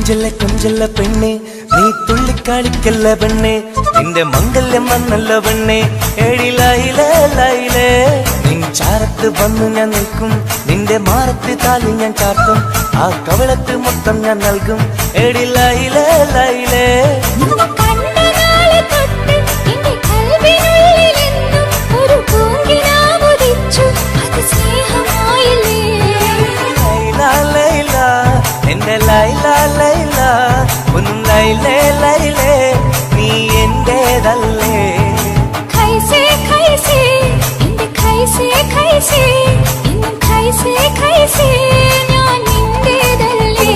കൊഞ്ചല്ല കൊഞ്ചല്ല പെണ്ണെ നീ തുള്ളിക്കാളിക്കല്ല പെണ്ണെ നിന്റെ മംഗല്യം വന്നല്ല പെണ്ണെ ഏഴിലായിലേ ലൈലേ നിൻ ചാരത്ത് വന്നു ഞാൻ നിൽക്കും നിന്റെ മാറത്ത് താലി ഞാൻ ചാർത്തും ആ കവളത്ത് മൊത്തം ഞാൻ നൽകും ഏഴിലായിലേ ലൈലേ എന്റെ ലൈല ലൈല ഒന്നും ലൈലേ ലൈലേ നീ എന്റേതല്ലേ ഖൈസേ ഖൈസേ എന്റെ ഖൈസേ ഖൈസേ എന്നും ഖൈസേ ഖൈസേ ഞാൻ നിന്റേതല്ലേ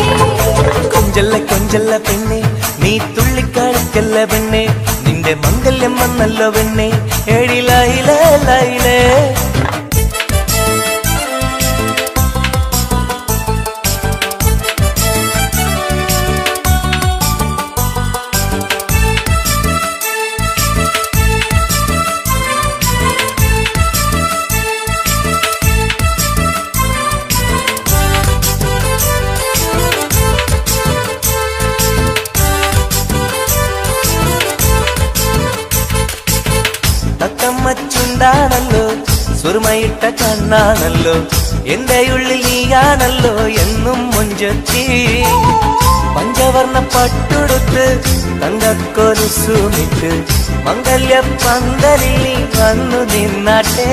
കൊഞ്ചല്ല കൊഞ്ചല്ല പെണ്ണെ നീ തുള്ളിക്കാളിക്കല്ല പെണ്ണെ നിന്റെ മംഗല്യം വന്നല്ലോ പെണ്ണെ ഏഴിലായിലേ ലൈലേ തത്തമ്മച്ചുണ്ടാണല്ലോ സുറുമയിട്ട കണ്ണാണല്ലോ എന്റെ ഉള്ളിൽ നീയാണല്ലോ എന്നും മുഞ്ചത്തി പഞ്ചവർണ്ണ പട്ടുടുത്ത് തങ്കക്കൊലുസുമിട്ട് മംഗല്യ പന്തലിൽ നീ വന്നു നിന്നാട്ടെ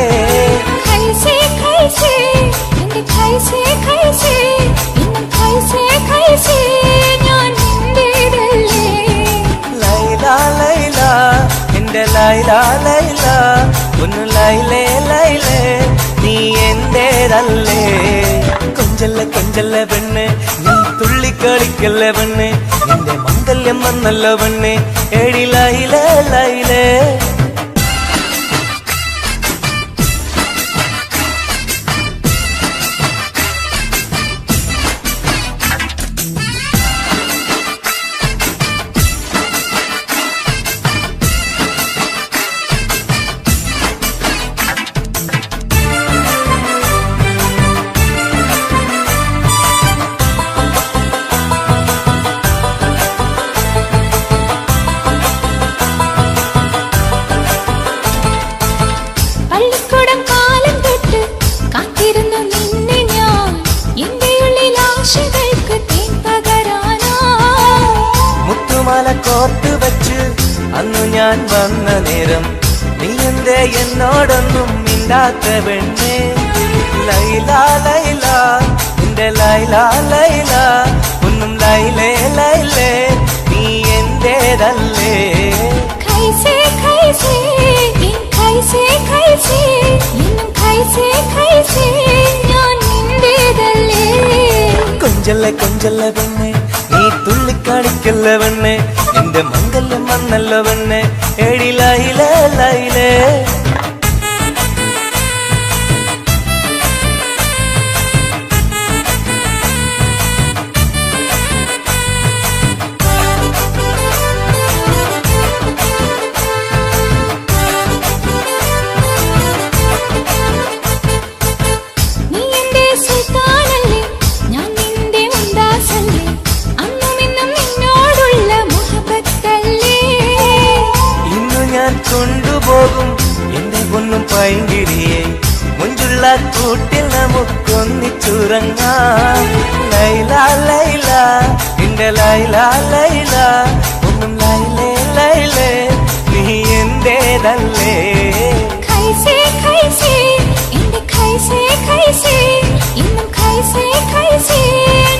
ഖൈസേ ഖൈസേ എന്റെ ഖൈസേ ഖൈസേ എന്നും ഖൈസേ ഖൈസേ ഞാൻ നിന്റേതല്ലേ ലൈല ലൈല എന്റെ ലൈല ലൈല ഒന്ന് ലൈലേ ലൈലേ നീ എന്റേതല്ലേ കൊഞ്ചല്ല കൊഞ്ചല്ല പെണ്ണ് നീ തുള്ളിക്കളിക്കല്ല പെണ്ണ് നിന്റെ മംഗല്യം വന്നല്ലോ പെണ്ണ് ഏഴിലായിലേ ലൈലേ കോർത്ത് വെച്ച് അന്നു ഞാൻ വന്ന നേരം നീ എന്തേ എന്നോടൊന്നും മിണ്ടാത്ത പെണ്ണേ ലൈല ലൈല എന്റെ ലൈല ലൈല ഒന്നും ലൈലേ ലൈലേ നീ എന്റേതല്ലേ ഖൈസേ ഖൈസേ ഖൈസേ ഖൈസേ എന്നും ഖൈസേ ഖൈസേ ഞാൻ നിന്റേതല്ലേ കൊഞ്ചല്ല കൊഞ്ചല്ല പെണ്ണെ നീ തുള്ളിക്കാണിക്കല്ല പെണ്ണെ നിന്റെ മംഗല്യം വന്നല്ലോ പെണ്ണെ ഏഴിലായിലേ ലൈലേ കൊണ്ടുപോകും എന്റെ പൊന്നും പൈങ്കിരിയെ മുഞ്ചുള്ള കൂട്ടിൽ നമുക്കൊന്നിച്ചുറങ്ങാം ലൈല ലൈല എന്റെ ലൈല ലൈല ഒന്നും ലൈലേ ലൈലേ നീ എന്റേതല്ലേ ഖൈസേ ഖൈസേ എന്റെ ഖൈസേ ഖൈസേ എന്നും ഖൈസേ ഖൈസേ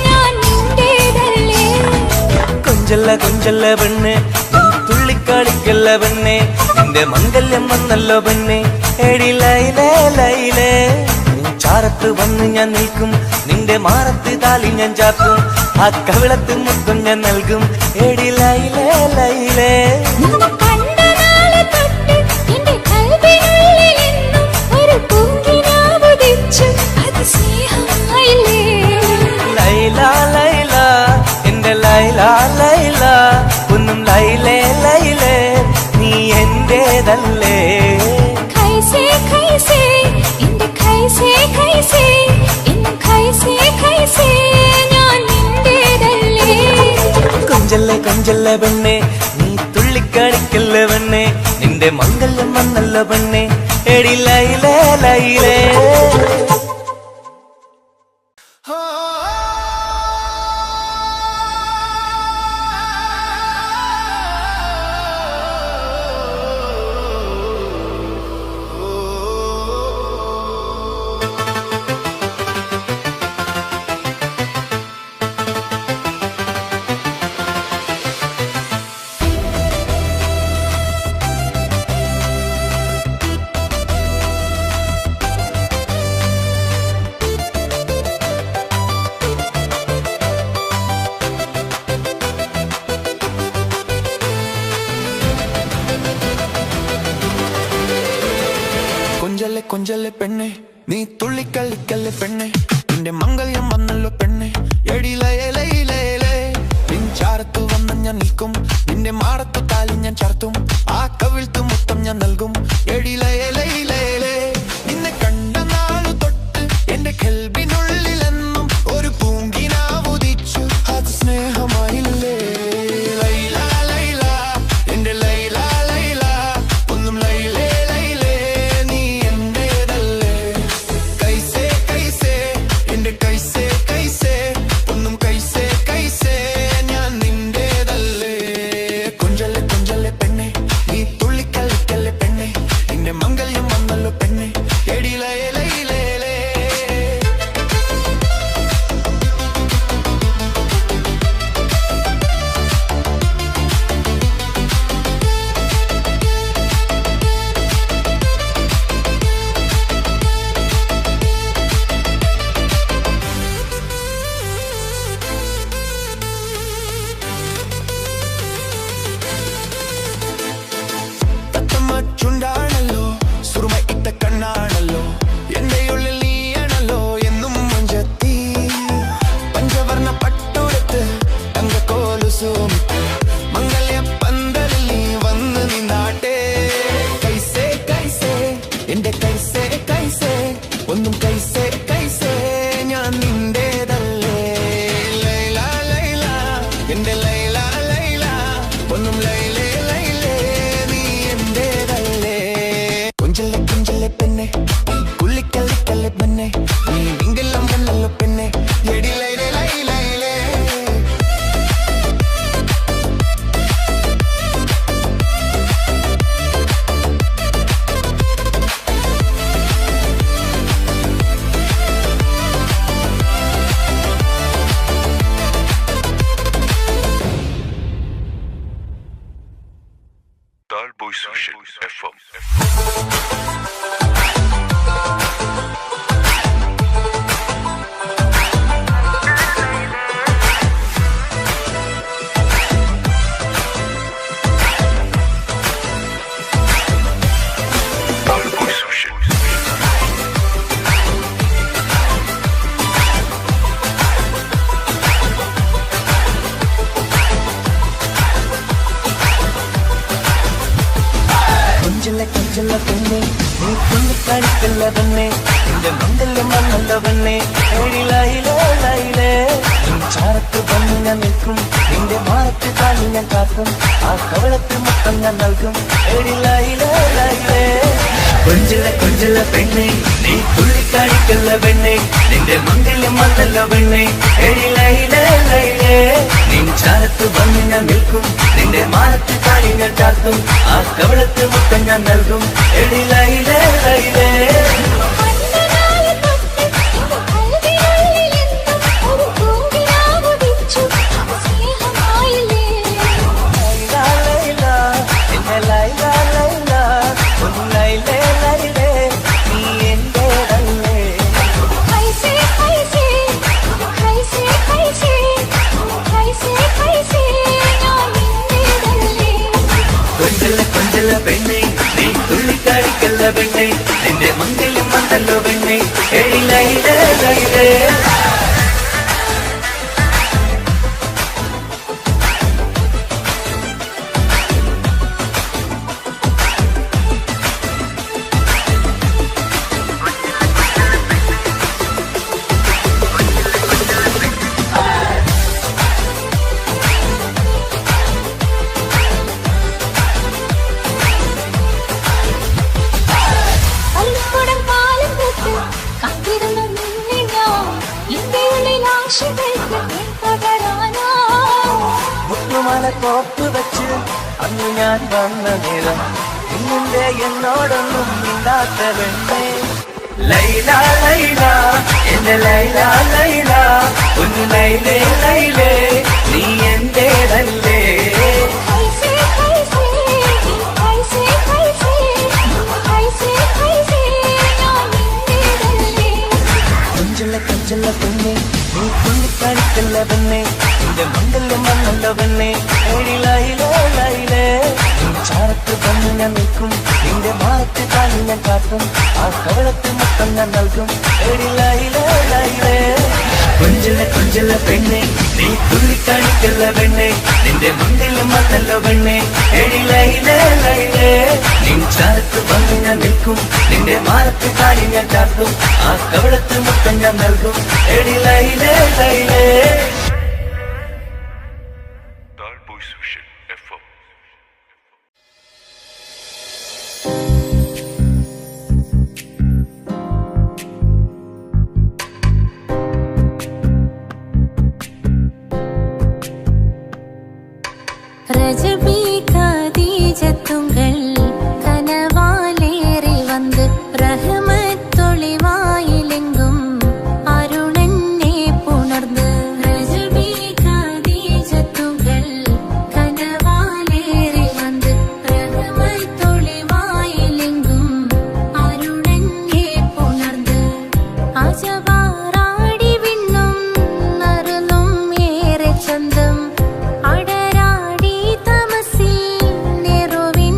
ഞാൻ നിന്റേതല്ലേ കൊഞ്ചല്ല കൊഞ്ചല്ല പെണ്ണ് തുള്ളിക്കാളിക്കല്ല പെണ്ണെ നിന്റെ മംഗല്യം വന്നല്ലോ പെണ്ണെ ഏഴിലൈലേ ലൈലേ ചാരത്ത് വന്ന് ഞാൻ നിൽക്കും നിന്റെ മാറത്ത് താലി ഞാൻ ചാർത്തും ആ കവിളത്ത് മുത്തം ഞാൻ നൽകും ഏഴിലൈലേ ലൈലേ ലൈല ലൈല എന്റെ ലൈല ലൈല ഒന്നും ലൈലേ ലൈലേ നീ എന്റേതല്ലേ ഖൈസേ ഖൈസേ എന്റെ ഖൈസേ ഖൈസേ എന്നും ഖൈസേ ഖൈസേ ഞാൻ നിന്റേതല്ലേ കൊഞ്ചല്ലേ കൊഞ്ചല്ലേ പെണ്ണെ നീ തുള്ളിക്കാണിക്കല്ലേ പെണ്ണെ നിന്റെ മംഗല്യം വന്നല്ലോ പെണ്ണെ എടി ലൈലേ ലൈലേ കൊഞ്ചല്ലേ കൊഞ്ചല്ലേ പെണ്ണെ നീ തുള്ളിക്കളിക്കല്ലേ പെണ്ണെ നിന്റെ മംഗല്യം വന്നല്ലോ പെണ്ണെ എടി ലൈലേ ലൈലേ നിൻ ചാരത്തു വന്ന് ഞാൻ നിൽക്കും നിന്റെ മാറത്തു താലി ഞാൻ ചാർത്തും ആ കവിൾത്തു മുത്തം ഞാൻ നൽകും എടി ലൈലേ ലൈലേ നിന്നെ കണ്ട നാളു തൊട്ട് എന്റെ കൽബിനുള്ളിലെന്നും ഒരു പൂങ്കിനാവുദിച്ചു അത് സ്നേഹമായില്ലേ ലൈല ലൈല എന്റെ ലൈല ലൈല ഒന്നും ലൈലേ ലൈലേ നീ എന്റേതല്ലേ കൈസേ കൈസേ എന്റെ കൈസേ കൈസേ ഒന്നും കൈസേ കൈസേ ഞാൻ നിന്റേതല്ലേ കൊഞ്ചല്ലേ കൊഞ്ചല്ലേ പെണ്ണെ നീ തുള്ളിക്കളിക്കല്ലേ പെണ്ണെ നിന്റെ മംഗല്യം വന്നല്ലോ പെണ്ണെ എടി ലൈലേ ലൈലേ ചുണ്ടാണല്ലോ സുറുമ ഇട്ട കണ്ണാണല്ലോ എന്റെ ഉള്ളിൽ നീയാണല്ലോ എന്നും മഞ്ചത്തി പഞ്ചവർണ്ണ പട്ടുടുത്ത് തങ്കക്കോലുസുമിട്ട് മംഗല്യ പന്തലിൽ നീ വന്ന് നിന്നാട്ടെ കൈസേ കൈസേ എന്റെ കൈസേ കൈസേ ഒന്നും കൈസേ കൈസേ ഞാൻ നിന്റേതല്ലേ ലൈല ലൈല എന്റെ ലൈല ലൈല ഒന്നും ലൈലേ ലൈലേ നീ എന്റേതല്ലേ കൊഞ്ചല്ലേ കൊഞ്ചല്ലേ പെണ്ണെ പുള്ളിക്കല്ലിക്കല്ലേ പെണ്ണെ നീ വിങ്കെല്ലാം കണ്ണല്ലോ പെണ്ണെ എടി ലൈലേ ലൈലേ Talboy Social FM. Talboy Social. കൊഞ്ചല്ലേ കൊഞ്ചല്ലേ പെണ്ണെ നീ തുള്ളിക്കാണിക്കല്ലേ പെണ്ണെ നിന്റെ മംഗല്യം വന്നല്ലോ പെണ്ണെ എടി ലൈലേ ലൈലേ നിൻ ചാരത്ത് വന്ന് ഞാൻ നിൽക്കും നിന്റെ മാറത്ത് താലി ഞാൻ കാക്കും ആ കവളത്ത് മുത്തം ഞാൻ നൽകും എടി ലൈലേ ലൈലേ കൊഞ്ചല്ലേ കൊഞ്ചല്ലേ പെണ്ണെ നീ തുള്ളിക്കാണിക്കല്ലേ പെണ്ണെ നിന്റെ മംഗല്യം വന്നല്ലോ പെണ്ണെ എടി ലൈലേ ലൈലേ നിൻ ചാരത്ത് വന്ന് ഞാൻ നിൽക്കും നിന്റെ മാറത്ത് താലി ഞാൻ ചാർത്തും ആ കവളത്ത് മുത്തം ഞാൻ നൽകും എടി ലൈലേ ലൈലേ കണ്ണനായ തൊട്ട് എന്റെ കൽവിനുള്ളിലെന്നും ഒരു പൂങ്കിനാവുദിച്ചു അത് സ്നേഹമായില്ലേ ലൈല ലൈല എന്റെ ലൈല ലൈല ഒന്ന് ലൈലേ ലൈലേ നീ എന്റേതല്ലേ കൈസേ കൈസേ കൈസേ കൈസേ കൈസേ കൈസേ ഞാൻ നിന്റേതല്ലേ കൊഞ്ചല്ലേ കൊഞ്ചല്ലേ പെണ്ണെ നീ തുള്ളിക്കാടിക്കല്ല പെണ്ണെ നിന്റെ മംഗല്യം വന്നല്ലോ പെണ്ണെ എടി ലൈലേ ലൈലേ പൂമല കോപ്പ് വെച്ച് അന്ന് ഞാൻ വന്ന നേരം ഇന്നിന്റെ എന്നോടൊന്നും മിണ്ടാത്ത പെണ്ണേ ലൈല ലൈല എന്റെ ലൈല ലൈല ഒന്ന് ലൈലേ ലൈലേ നീ എന്റേതല്ലേ कैसे कैसे कैसे कैसे कैसे ഞാൻ നിന്റേതല്ലേ കൊഞ്ചല്ല കൊഞ്ചല്ല പെണ്ണെ നീ തുള്ളിക്കാണിക്കല്ല പെണ്ണെ നിന്റെ മംഗല്യം വന്നല്ല പെണ്ണെ ഏഴിലായിലേ ലൈലേ നീ ചാരത്ത് വന്ന് ഞാൻ നിൽക്കും നിന്റെ മാറത്ത് കാണി ഞാൻ കാട്ടും ആ കവളത്ത് മൊത്തം ഞാൻ നൽകും ഏഴിലായിലേ ലൈലേ കൊഞ്ചല്ല കൊഞ്ചല്ല പെണ്ണെ നീ തുള്ളിക്കാണിക്കല്ല പെണ്ണെ നിന്റെ മംഗല്യം വന്നല്ല പെണ്ണെ ഏഴിലായിലേ ലൈലേ നീ ചാരത്ത് വന്ന് ഞാൻ നിൽക്കും നിന്റെ മാറത്ത് കാണി ഞാൻ കാട്ടും ആ കവളത്ത് മൊത്തം ഞാൻ നൽകും ഏഴിലായിലേ ലൈലേ Tall Boys Vision FM. ரஜபி கதீஜத்துங்கள் கனவாலேறி வந்து ரஹமத்தொளிவாயிலெங்கும் அருணன்னே புணர்ந்து ரஜபி கதீஜத்துங்கள் கனவாலேறி வந்து ரஹமத்தொளிவாயிலெங்கும் அருணன்னே புணர்ந்து അജവാറാടി വിണ്ണും നറുന്നും ഏറെ ചന്തം അടരാടി തമസിൽ നെറുവിൻ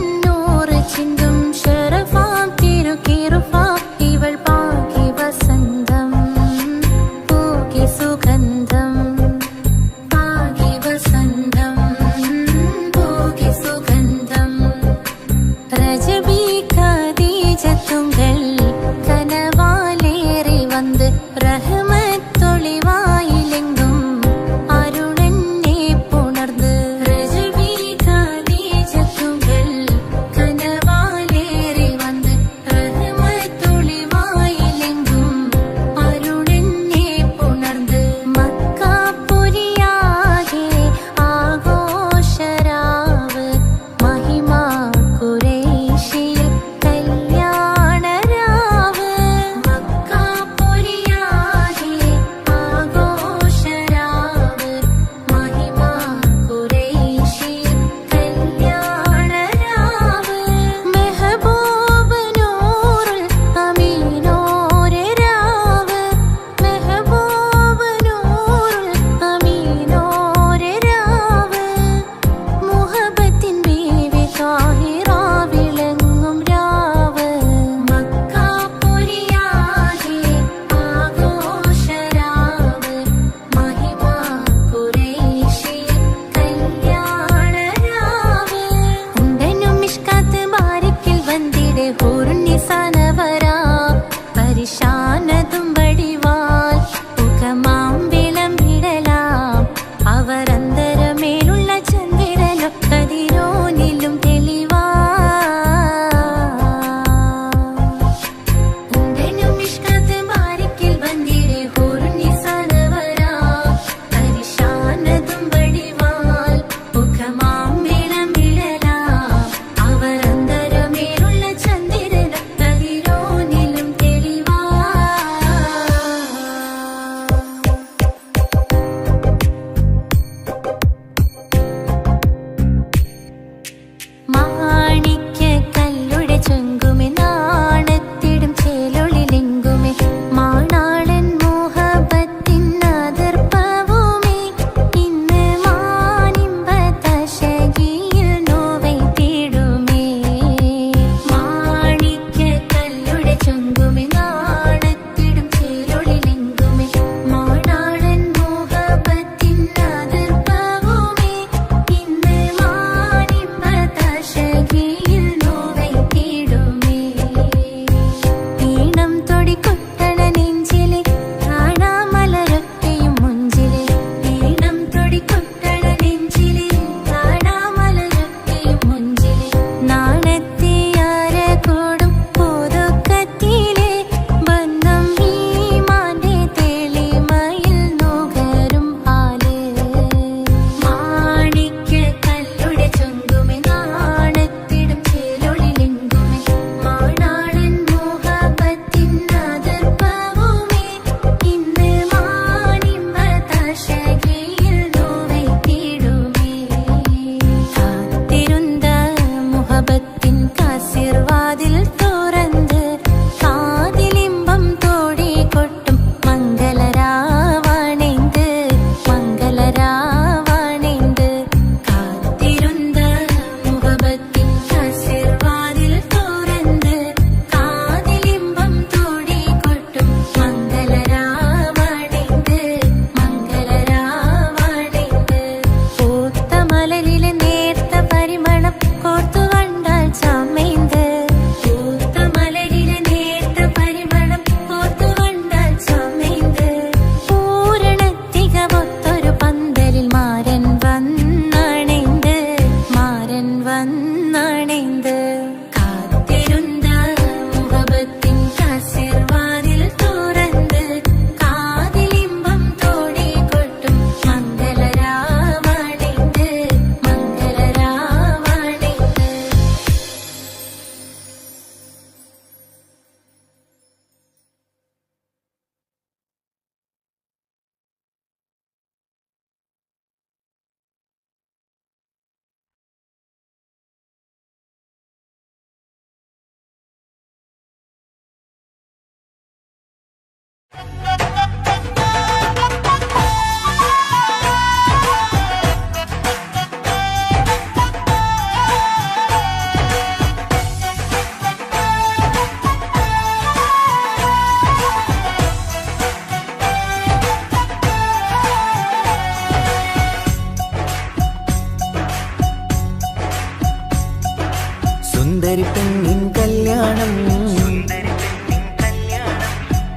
സുന്ദരി പെണ്ണിൻ കല്യാണം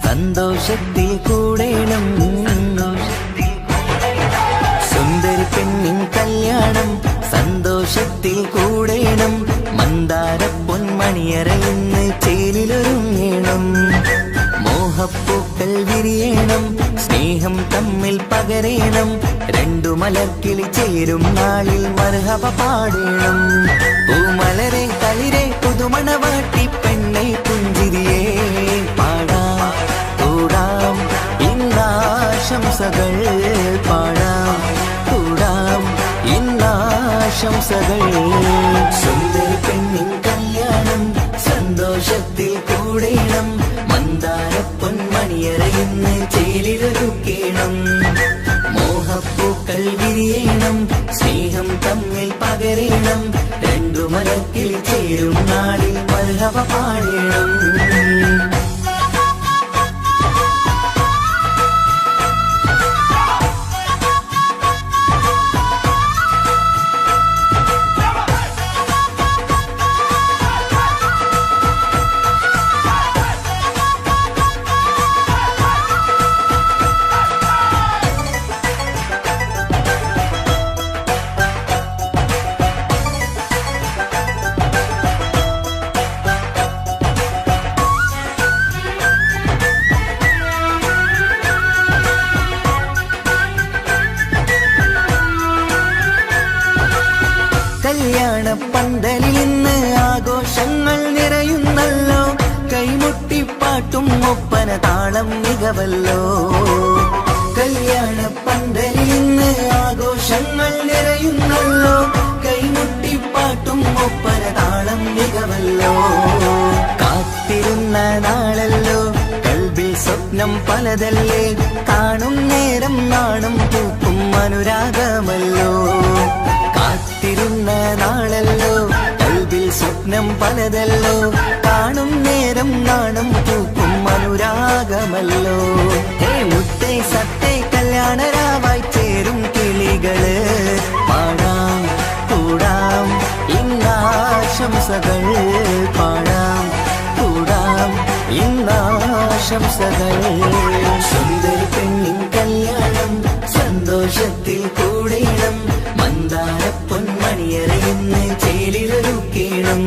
സന്തോഷത്തിൽ കൂടേണം സുന്ദരി പെണ്ണിൻ കല്യാണം സന്തോഷത്തിൽ കൂടേണം മന്ദാര പൊന്മണിയറയിന്ന് ചേലിലൊരുങ്ങേണം മോഹപ്പൂക്കൾ വിരിയണം സ്നേഹം തമ്മിൽ പകരേണം രണ്ടു മലർക്കിളി ചേരും നാളിൽ മർഹബ പാടേണം പൂമലരെ കളിരെ പുതുമണവാട്ടി പെണ്ണെ പുഞ്ചിരിയേ പാടാം കൂടാം ഇന്നാശംസകൾ പാടാം കൂടാം ഇന്നാശംസകൾ സുന്ദരി പെണ്ണിൻ കല്യാണം സന്തോഷത്തിൽ കൂടേണം മന്ദാര പൊന്മണിയറയിന്ന് ചേലിലൊരുക്കേണം മോഹപ്പൂക്കൾ വിരിയണം സ്നേഹം തമ്മിൽ പകരേണം രണ്ടു മലക്കിൽ ചേരും നാളിൽ മർഹബ പാടേണം കല്യാണ പന്തലിൽ ഇന്ന് ആഘോഷങ്ങൾ നിറയുന്നല്ലോ കൈമുട്ടിപ്പാട്ടും ഒപ്പന താളം മികവല്ലോ കല്യാണ പന്തലിൽ ഇന്ന് ആഘോഷങ്ങൾ നിറയുന്നല്ലോ കൈമുട്ടിപ്പാട്ടും ഒപ്പന താളം മികവല്ലോ കാത്തിരുന്ന നാളല്ലോ കൽബിൽ സ്വപ്നം പലതല്ലേ കാണും നേരം നാണം പൂക്കും അനുരാഗമല്ലോ കാത്തിരുന്ന നാളല്ലോ കൽബിൽ സ്വപ്നം പലതല്ലോ കാണും നേരം നാണം പൂക്കും അനുരാഗമല്ലോ ഹേ മുത്തേ സത്തേ കല്യാണരാവായി ചേരും കിളികള് പാടാം കൂടാം ഇന്നാശംസകൾ പാടാം കൂടാം ഇന്നാശംസകൾ സുന്ദരി പെണ്ണിൻ കല്യാണം സന്തോഷത്തിൽ കൂടേണം മന്ദാര പൊന്മണിയറയിന്ന് ചേലിലൊരുക്കേണം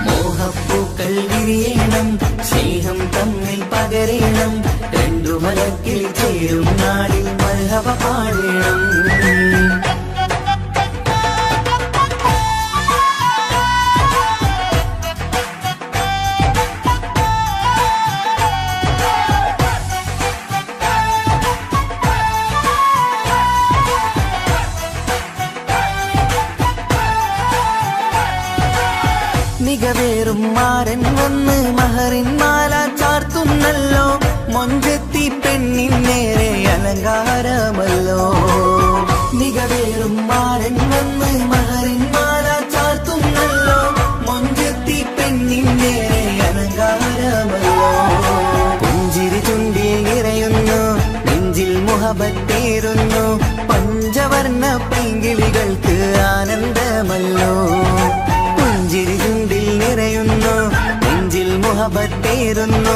മോഹപ്പൂക്കൾ വിരിയണം സ്നേഹം തമ്മിൽ പകരേണം രണ്ടു മലക്കിൽ ചേരും നാളിൽ മർഹബ പാടേണം മികവേറും മാരൻ വന്ന് മഹറിൻ മാല ചാർത്തുന്നല്ലോ മൊഞ്ചെത്തി പെണ്ണിൻ നേരെ അലങ്കാരമല്ലോ മികവേറും മാരൻ വന്ന് മഹറിൻ മാല ചാർത്തുന്നല്ലോ മൊഞ്ചെത്തി പെണ്ണിൻ നേരെ അലങ്കാരമല്ലോ പുഞ്ചിരി ചുണ്ടിൽ നിറയുന്നു നെഞ്ചിൽ മുഹബത്തേറുന്നു പഞ്ചവർണ്ണ പൈങ്കിളികൾക്ക് ആനന്ദമല്ലോ പുഞ്ചിരി ചുണ്ടിൽ നിറയുന്നു നെഞ്ചിൽ മുഹബത്തേറുന്നു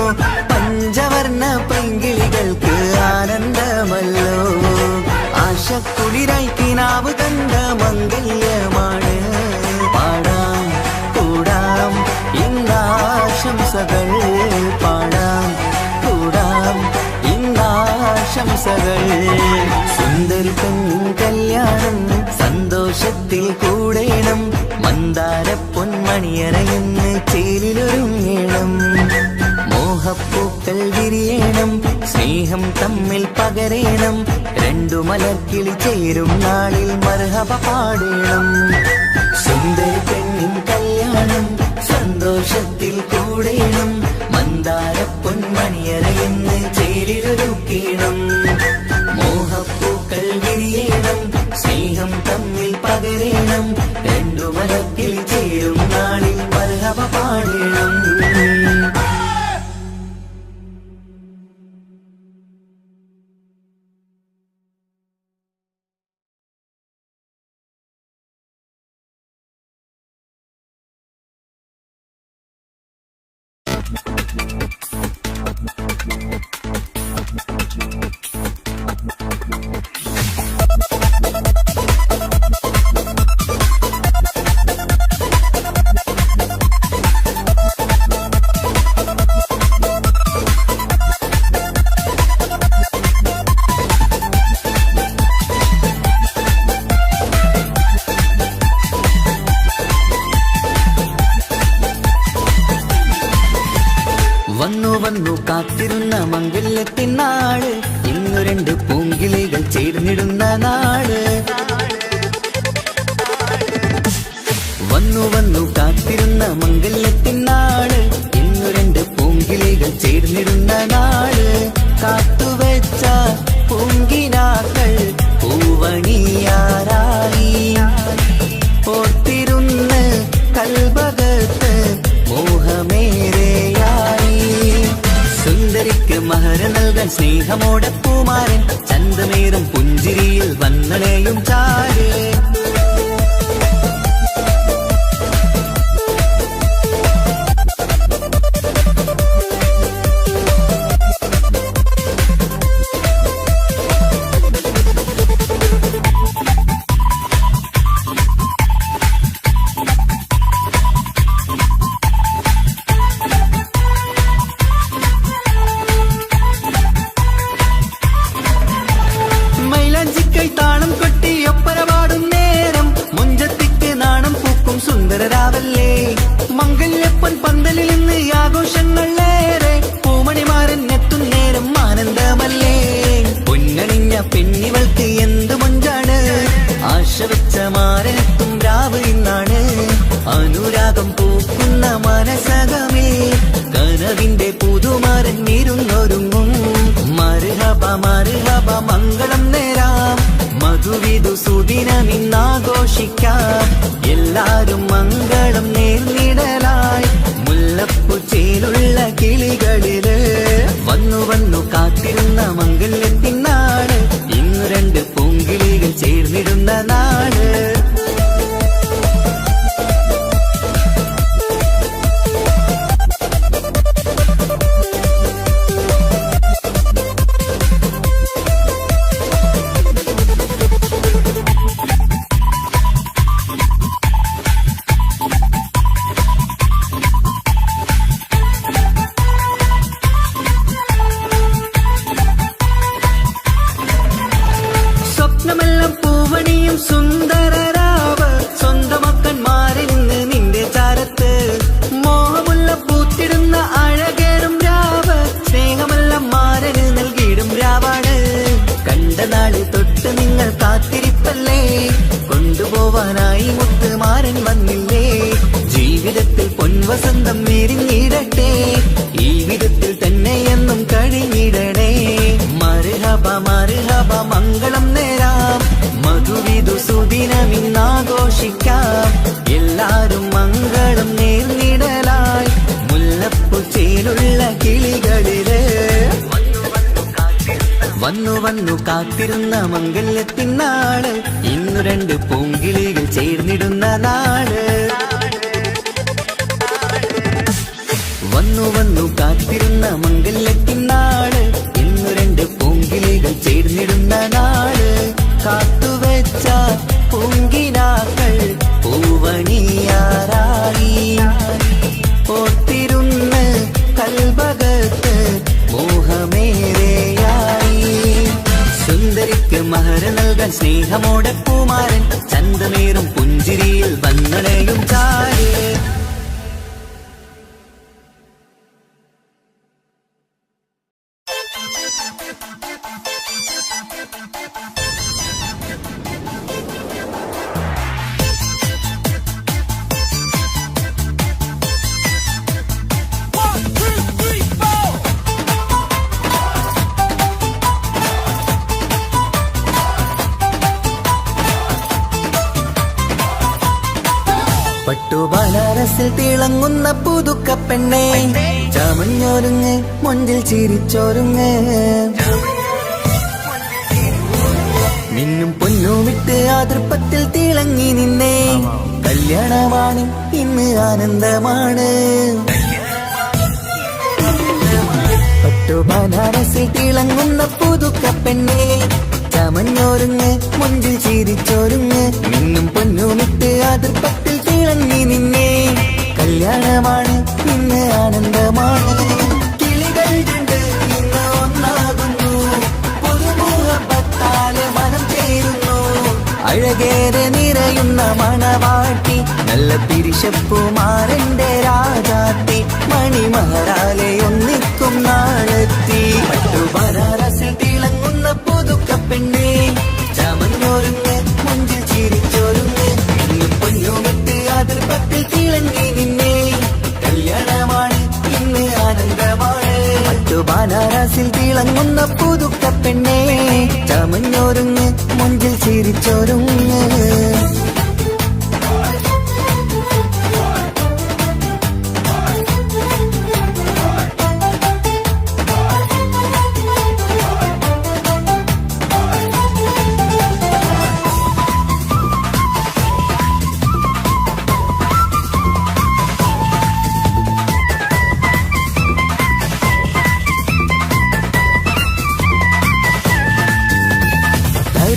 പഞ്ചവർണ്ണ പൈങ്കിളികൾക്ക് ആനന്ദമല്ലോ ആശക്കുളിരായി കിനാവ് കണ്ട മംഗല്യമാണ് പാടാം കൂടാം ഇന്നാശംസകൾ പാടാം കൂടാം ഇന്നാശംസകൾ സുന്ദരി പെണ്ണിൻ കല്യാണം സന്തോഷത്തിൽ കൂടേണം മന്ദാര പൊന്മണിയറയിന്ന് ചേലിലൊരുങ്ങേണം മോഹപ്പൂക്കൾ വിരിയണം സ്നേഹം തമ്മിൽ പകരേണം രണ്ടു മലർക്കിളി ചേരും നാളിൽ മർഹബ പാടേണം സുന്ദരി പെണ്ണിൻ കല്യാണം സന്തോഷത്തിൽ കൂടേണം മന്ദാര പൊന്മണിയറയിന്ന് ചേലിലൊരുക്കേണം മോഹപ്പൂക്കൾ വിരിയണം സ്നേഹം തമ്മിൽ പകരേണം രണ്ടു മലക്കിൽ ചേരും നാളിൽ മർഹബ പാടേണം കാത്തിരുന്ന മംഗല്യത്തിൻ നാള്, ഇന്നു രണ്ട് പൂങ്കിളികൾ ചേർന്നിടുന്ന നാള്. വന്നു വന്നു കാത്തിരുന്ന മംഗല്യത്തിൻ നാള്, ഇന്നു രണ്ട് പൂങ്കിളികൾ ചേർന്നിടുന്ന നാള്. കാത്തുവെച്ച പൂങ്കിനാക്കൾ പൂവണിയാറായി, ഓർത്തിരുന്ന് കൽബകത്ത് മോഹമേറെയായി. സുന്ദരിക്ക് മഹർ നൽകാൻ സ്നേഹമോടെ പൂമാരൻ, ചന്തമേറും പുഞ്ചിരിയിൽ വന്നണയും ചാര്. താളം കൊട്ടി ഒപ്പരപാടും നേരം, മുഞ്ചത്തിക്ക് നാണം പൂക്കും സുന്ദരരാവല്ലേ. മംഗല്യപ്പൻ പന്തലിൽ നിന്ന് ആഘോഷങ്ങളേറെ, പൂമണിമാരൻ എത്തും നേരം ആനന്ദമല്ലേ. പൊന്നണിഞ്ഞ പെണ്ണിവൾക്ക് എന്ത് മൊഞ്ചാണ്, ആശ വെച്ച മാരനെത്തും രാവ് ഇന്നാണ്. അനുരാഗം പൂക്കുന്ന മനസകമേ, കനവിന്റെ പുതുമാരൻ ഇരുന്നൊരുങ്ങും. മർഹബ മർഹബ മംഗളം നേരാം, മധുവിധു സുദിനമിന്നാഘോഷിക്കാം. എല്ലാരും മംഗളം നേർന്നിടലായി, മുല്ലപ്പു ചേലുള്ള കിളികളില്. വന്നു വന്നു കാത്തിരുന്ന മംഗല്യത്തിൻ നാള്, ഇന്നു രണ്ട് പൂങ്കിളികൾ ചേർന്നിടുന്ന നാള്. സ്വപ്നമെല്ലാം പൂവണിയും സുന്ദരരാവ്, സ്വന്തമക്കന്മാരിൽ നിന്ന് നിന്റെ ചാരത്ത്. മോഹമുള്ള പൂത്തിടുന്ന അഴകേറും രാവ്, സ്നേഹമെല്ലാം മാരന് നൽകിയിടും രാവാണ്. കണ്ട നാള് തൊട്ട് നിങ്ങൾ കാത്തിരിപ്പല്ലേ, കൊണ്ടുപോവാനായി മുത്തുമാരൻ വന്നില്ലേ. ജീവിതത്തിൽ പൊൻവസന്തം നേരിഞ്ഞിടട്ടെ, ഈ വിധത്തിൽ തന്നെ എന്നും കഴിഞ്ഞിടണേ. മർഹബ മർഹബ മംഗളം നേരാം, മധുവിധു സുദിനമിന്നാഘോഷിക്കാം. എല്ലാരും മംഗളം നേർന്നിടലായി, മുല്ലപ്പു ചേലുള്ള കിളികളില്. വന്നു വന്നു കാത്തിരുന്ന മംഗല്യത്തിൻ നാള്, ഇന്നു രണ്ട് പൂങ്കിളികൾ ചേർന്നിടുന്ന നാള്. വന്നു വന്നു കാത്തിരുന്ന മംഗല്യത്തിൻ നാള്, ഇന്നു രണ്ട് പൂങ്കിളികൾ ചേർന്നിടുന്ന നാള്. കാത്തുവെച്ച പൂങ്കിനാക്കൾ പൂവണിയാറായി, ഓർത്തിരുന്ന് കൽബകത്ത് മോഹമേറെയായി. സുന്ദരിക്ക് മഹർ നൽകാൻ സ്നേഹമോടെ പൂമാരൻ, ചന്തമേറും പുഞ്ചിരിയിൽ വന്നണയും ചാര്. പട്ടുബനാരസിൽ തിളങ്ങുന്ന പുതുക്ക പെണ്ണെ, ചമഞ്ഞൊരുങ്ങ് മുഞ്ചിൽ ചിരിച്ചൊരുങ്ങ്. മിന്നും പൊന്നുമിട്ട് ആതൃപ്പത്തിൽ തിളങ്ങി നിന്നേ, കല്യാണമാണ് ഇന്ന് ആനന്ദമാണ്. പട്ടുബനാരസിൽ തിളങ്ങുന്ന പുതുക്ക പെണ്ണെ, ചമഞ്ഞൊരുങ്ങ് മുഞ്ചിൽ ചിരിച്ചൊരുങ്ങ്. മിന്നും പൊന്നുമിട്ട് ആതൃപ്പത്തിൽ തിളങ്ങി നിന്നേ, കല്യാണമാണ് ഇന്ന് ആനന്ദമാണ്. കിളികൾ രണ്ട് ഇന്ന് ഒന്നാകുന്നു, പുതുമുഖത്താല് മനം ചേരുന്നു. അഴകേറെ നിറയുന്ന മണവാട്ടി നല്ല പിരിശപ്പുമാരന്റെ രാജാത്തി മണിമഹറാലെ ഒന്നിക്കും നാളെത്തി പട്ടുബനാറസിൽ തിളങ്ങുന്ന പുതുക്ക പെണ്ണേ ചമഞ്ഞൊരുങ്ങ് മുഞ്ചിൽ ചിരിച്ചൊരുങ്ങ് ഇന്ന് പൊന്നുമിട്ട് അതിർപ്പത്തിൽ തിളങ്ങി നിന്നെ കല്യാണമാണ് ഇന്ന് ആനന്ദമാണ് പട്ടുബനാറസിൽ തിളങ്ങുന്ന പുതുക്ക പെണ്ണേ ചമഞ്ഞൊരുങ്ങ് മുഞ്ചിൽ ചിരിച്ചൊരുങ്ങ്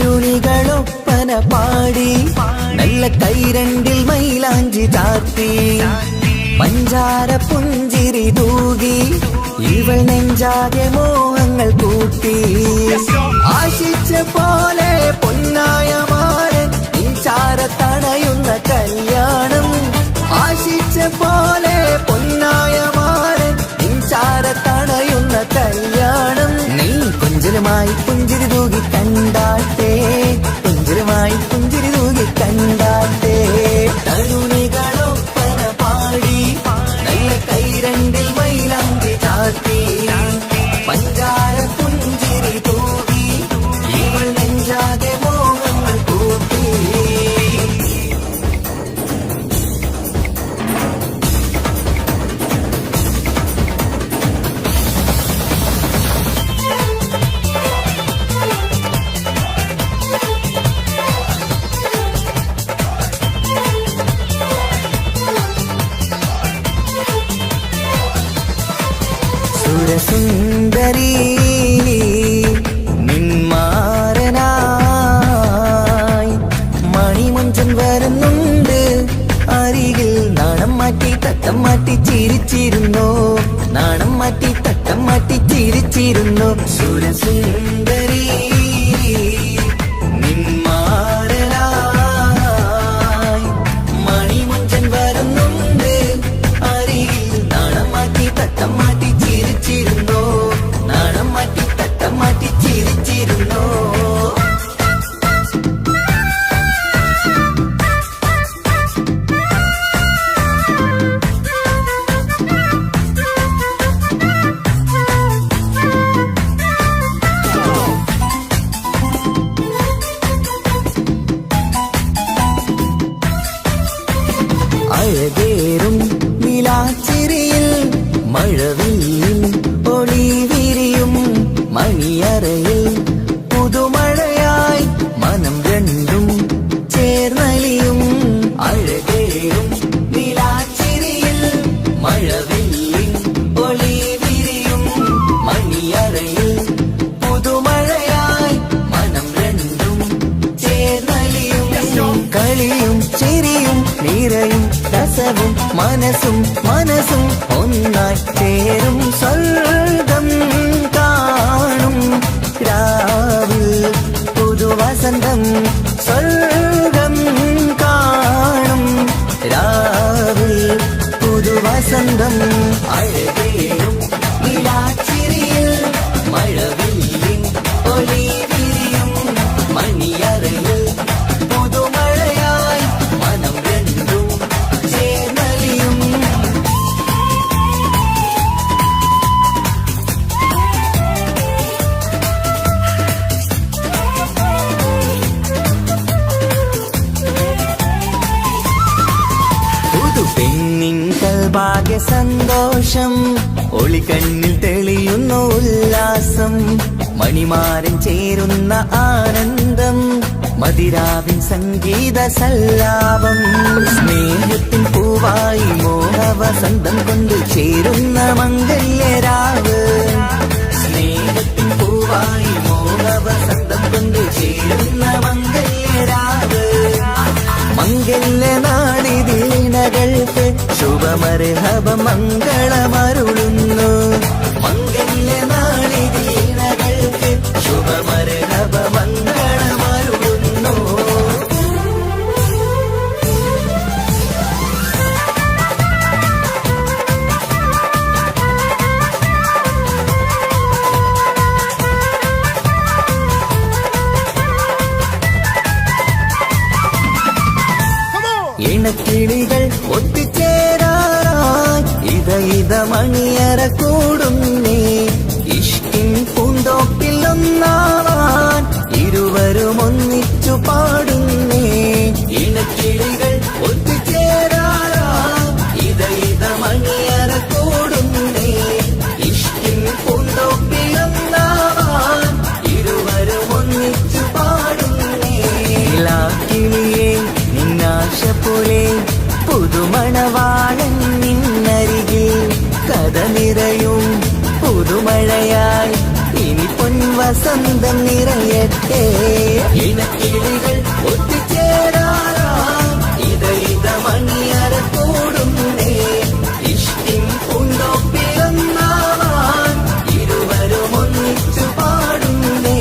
തരുണികളൊപ്പന പാടി നല്ല കൈരണ്ടിൽ മൈലാഞ്ചി ചാർത്തി പഞ്ചാര പുഞ്ചിരി തൂകി ഇവൾ നെഞ്ചാകെ മോഹങ്ങൾ കൂട്ടി ആശിച്ച പോലെ പൊന്നായ മാരൻ ചാരത്തണയുന്ന കല്യാണം ആശിച്ച പോലെ പൊന്നായ മാരൻ ചാരത്തണയുന്ന കല്യാണം നീ കുഞ്ചലുമായി പുഞ്ചിരി തൂകി കണ്ടാട്ടെ കുഞ്ചലുമായി പുഞ്ചിരി തൂകി കണ്ടാട്ടെ തരുണികളൊപ്പന പാടി നല്ല കൈരണ്ടിൽ മൈലാഞ്ചി ചാർത്തി പഞ്ചാര പുഞ്ചിരി തൂകി ഇവൾ നെഞ്ചാകെ മോഹങ്ങൾ കൂട്ടി സുരസുന്ദരി നിന്മാരനായി മണിമുഞ്ചൻ വരുന്നുണ്ട് അരികിൽ നാണം മാറ്റി തട്ടം മാറ്റി ചിരിച്ചിരുന്നു നാണം മാറ്റി തട്ടം മാറ്റി ചിരിച്ചിരുന്നു സുരസുന്ദരി നിന്മാരനായി മണിമുഞ്ചൻ വരുന്നുണ്ട് അരികിൽ നാണം മാറ്റി തട്ടം മാറ്റി ചിരിച്ചിരുന്നു നാണം മാറ്റി തട്ടം മാറ്റി ചിരിച്ചിരുന്നു അഴകേറും നിലാച്ചിരിയിൽ മഴവില്ലിൻ ഒളി വിരിയും മണിയറയിൽ പുതുമഴയായി മനം രണ്ടും ചേർന്നലിയും അഴകേറും നിലാച്ചിരിയിൽ മഴവില്ലിൻ ഒളി വിരിയും മണിയറയിൽ പുതുമഴയായി മനം രണ്ടും ചേർന്നലിയും കളിയും ചിരിയും നിറയും രസവും മനസ്സും മനസ്സും ഒന്നായി ചേരും സ്വർഗം കാണും രാവിൽ പുതുവസന്തം സ്വർഗം കാണും രാവിൽ പുതുവസന്തം അഴകേറും നിലാച്ചിരിയിൽ മഴവില്ലിൻ ഒളി വിരിയും മണിയറയിൽ പുതുമഴയായി മനം രണ്ടും ചേർന്നലിയും പുതു പെണ്ണിൻ കൽഭാഗ്യ സന്തോഷം ഒളിക്കണ്ണിൽ തെളിയുന്നു ഉല്ലാസം മണിമാരൻ ചേരുന്ന ആനന്ദം മതിരാവിൻ സംഗീത സല്ലാപം സ്നേഹത്തിൻ പൂവായി മോഹവസന്തം കൊണ്ട് ചേരുന്ന മംഗല്യരാവ് സ്നേഹത്തിൻ പൂവായി മോഹവസന്തം കൊണ്ട് ചേരുന്ന മംഗല്യരാവ് മംഗല്യ നാടിതിണകൾക്ക് ശുഭമർഹബ മംഗളമരുളുന്നു മംഗല്യ നാടിതിണകൾക്ക് ശുഭമർഹബ മംഗളമരുളുന്നു ഇണക്കിളികൾ ഒത്തുചേരാറായി ഇത മണിയറ കൂടുന്നേ ഇഷ്കിൻ പൂന്തോപ്പിൽ ഒന്നാവാൻ ഇരുവരും ഒന്നിച്ചു പാടുന്നേ ഇണക്കിളികൾ ഒത്തുചേരാറായി ഇത മണിയറ കൂടുന്നേ ഇഷ്കിൻ പൂന്തോപ്പിൽ ഒന്നാവാൻ ഇരുവരും ഒന്നിച്ചു പാടുന്നേ കിളിയേ നിന്നാശ പോലെ പുതുമണവാളൻ നിന്നരികിൽ കഥ നിറയും പുതുമഴയായി ഇനി പൊൻവസന്തം നിറയട്ടെ ഇണക്കിളികൾ ഒത്തുചേരാറായി ഇത മണിയറ കൂടുന്നേ ഇഷ്ടിൻ പൂന്തോപ്പിലൊന്നാവാൻ ഇരുവരും ഒന്നിച്ചു പാടുന്നേ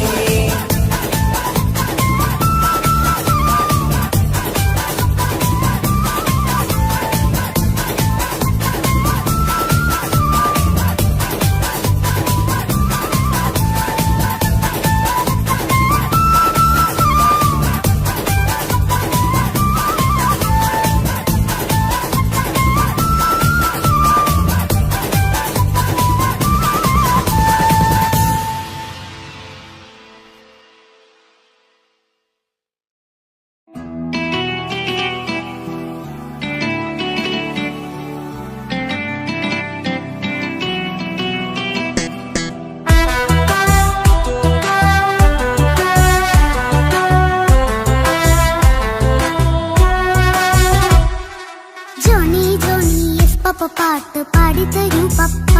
പാട്ട് പാടിത്തരൂ പപ്പ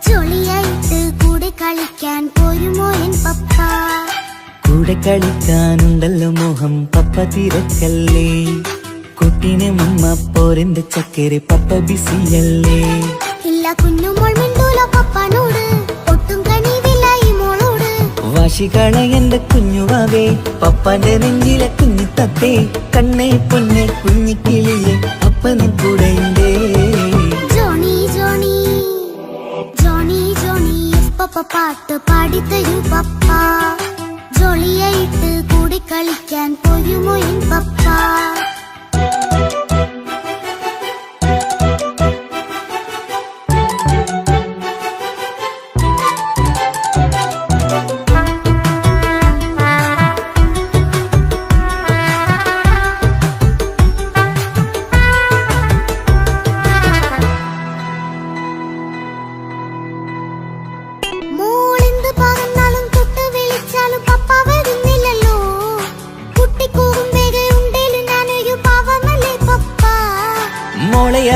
ജോളിയായിട്ട് കൂടെ കളിക്കാൻ പോരുമോ എൻ പപ്പ കൂടെ കളിക്കാനുണ്ടല്ലോ മോഹം പപ്പ തിരക്കല്ലേ കുട്ടിനെ മമ്മ പോരെന്റെ ചക്കരെ പപ്പ ബിസിയല്ലേ ഇല്ല കുഞ്ഞുമോൾ മിണ്ടൂല പപ്പനോട് ഒട്ടും കണിവില്ല ഈ മോളോട് വാശികള എന്റെ കുഞ്ഞുവാവേ പപ്പന്റെ നെഞ്ചിലെ കുഞ്ഞു തത്തേ കണ്ണേ പൊന്നെ കുഞ്ഞിക്കിളിയെ അപ്പനും കൂടെ ജോണി ജോണി ജോണി ജോണി പപ്പ പാട്ട് പാടിത്തരൂ പപ്പ ജോളിയായിട്ട് കൂടെ കളിക്കാൻ പോരുമോ എൻ പപ്പ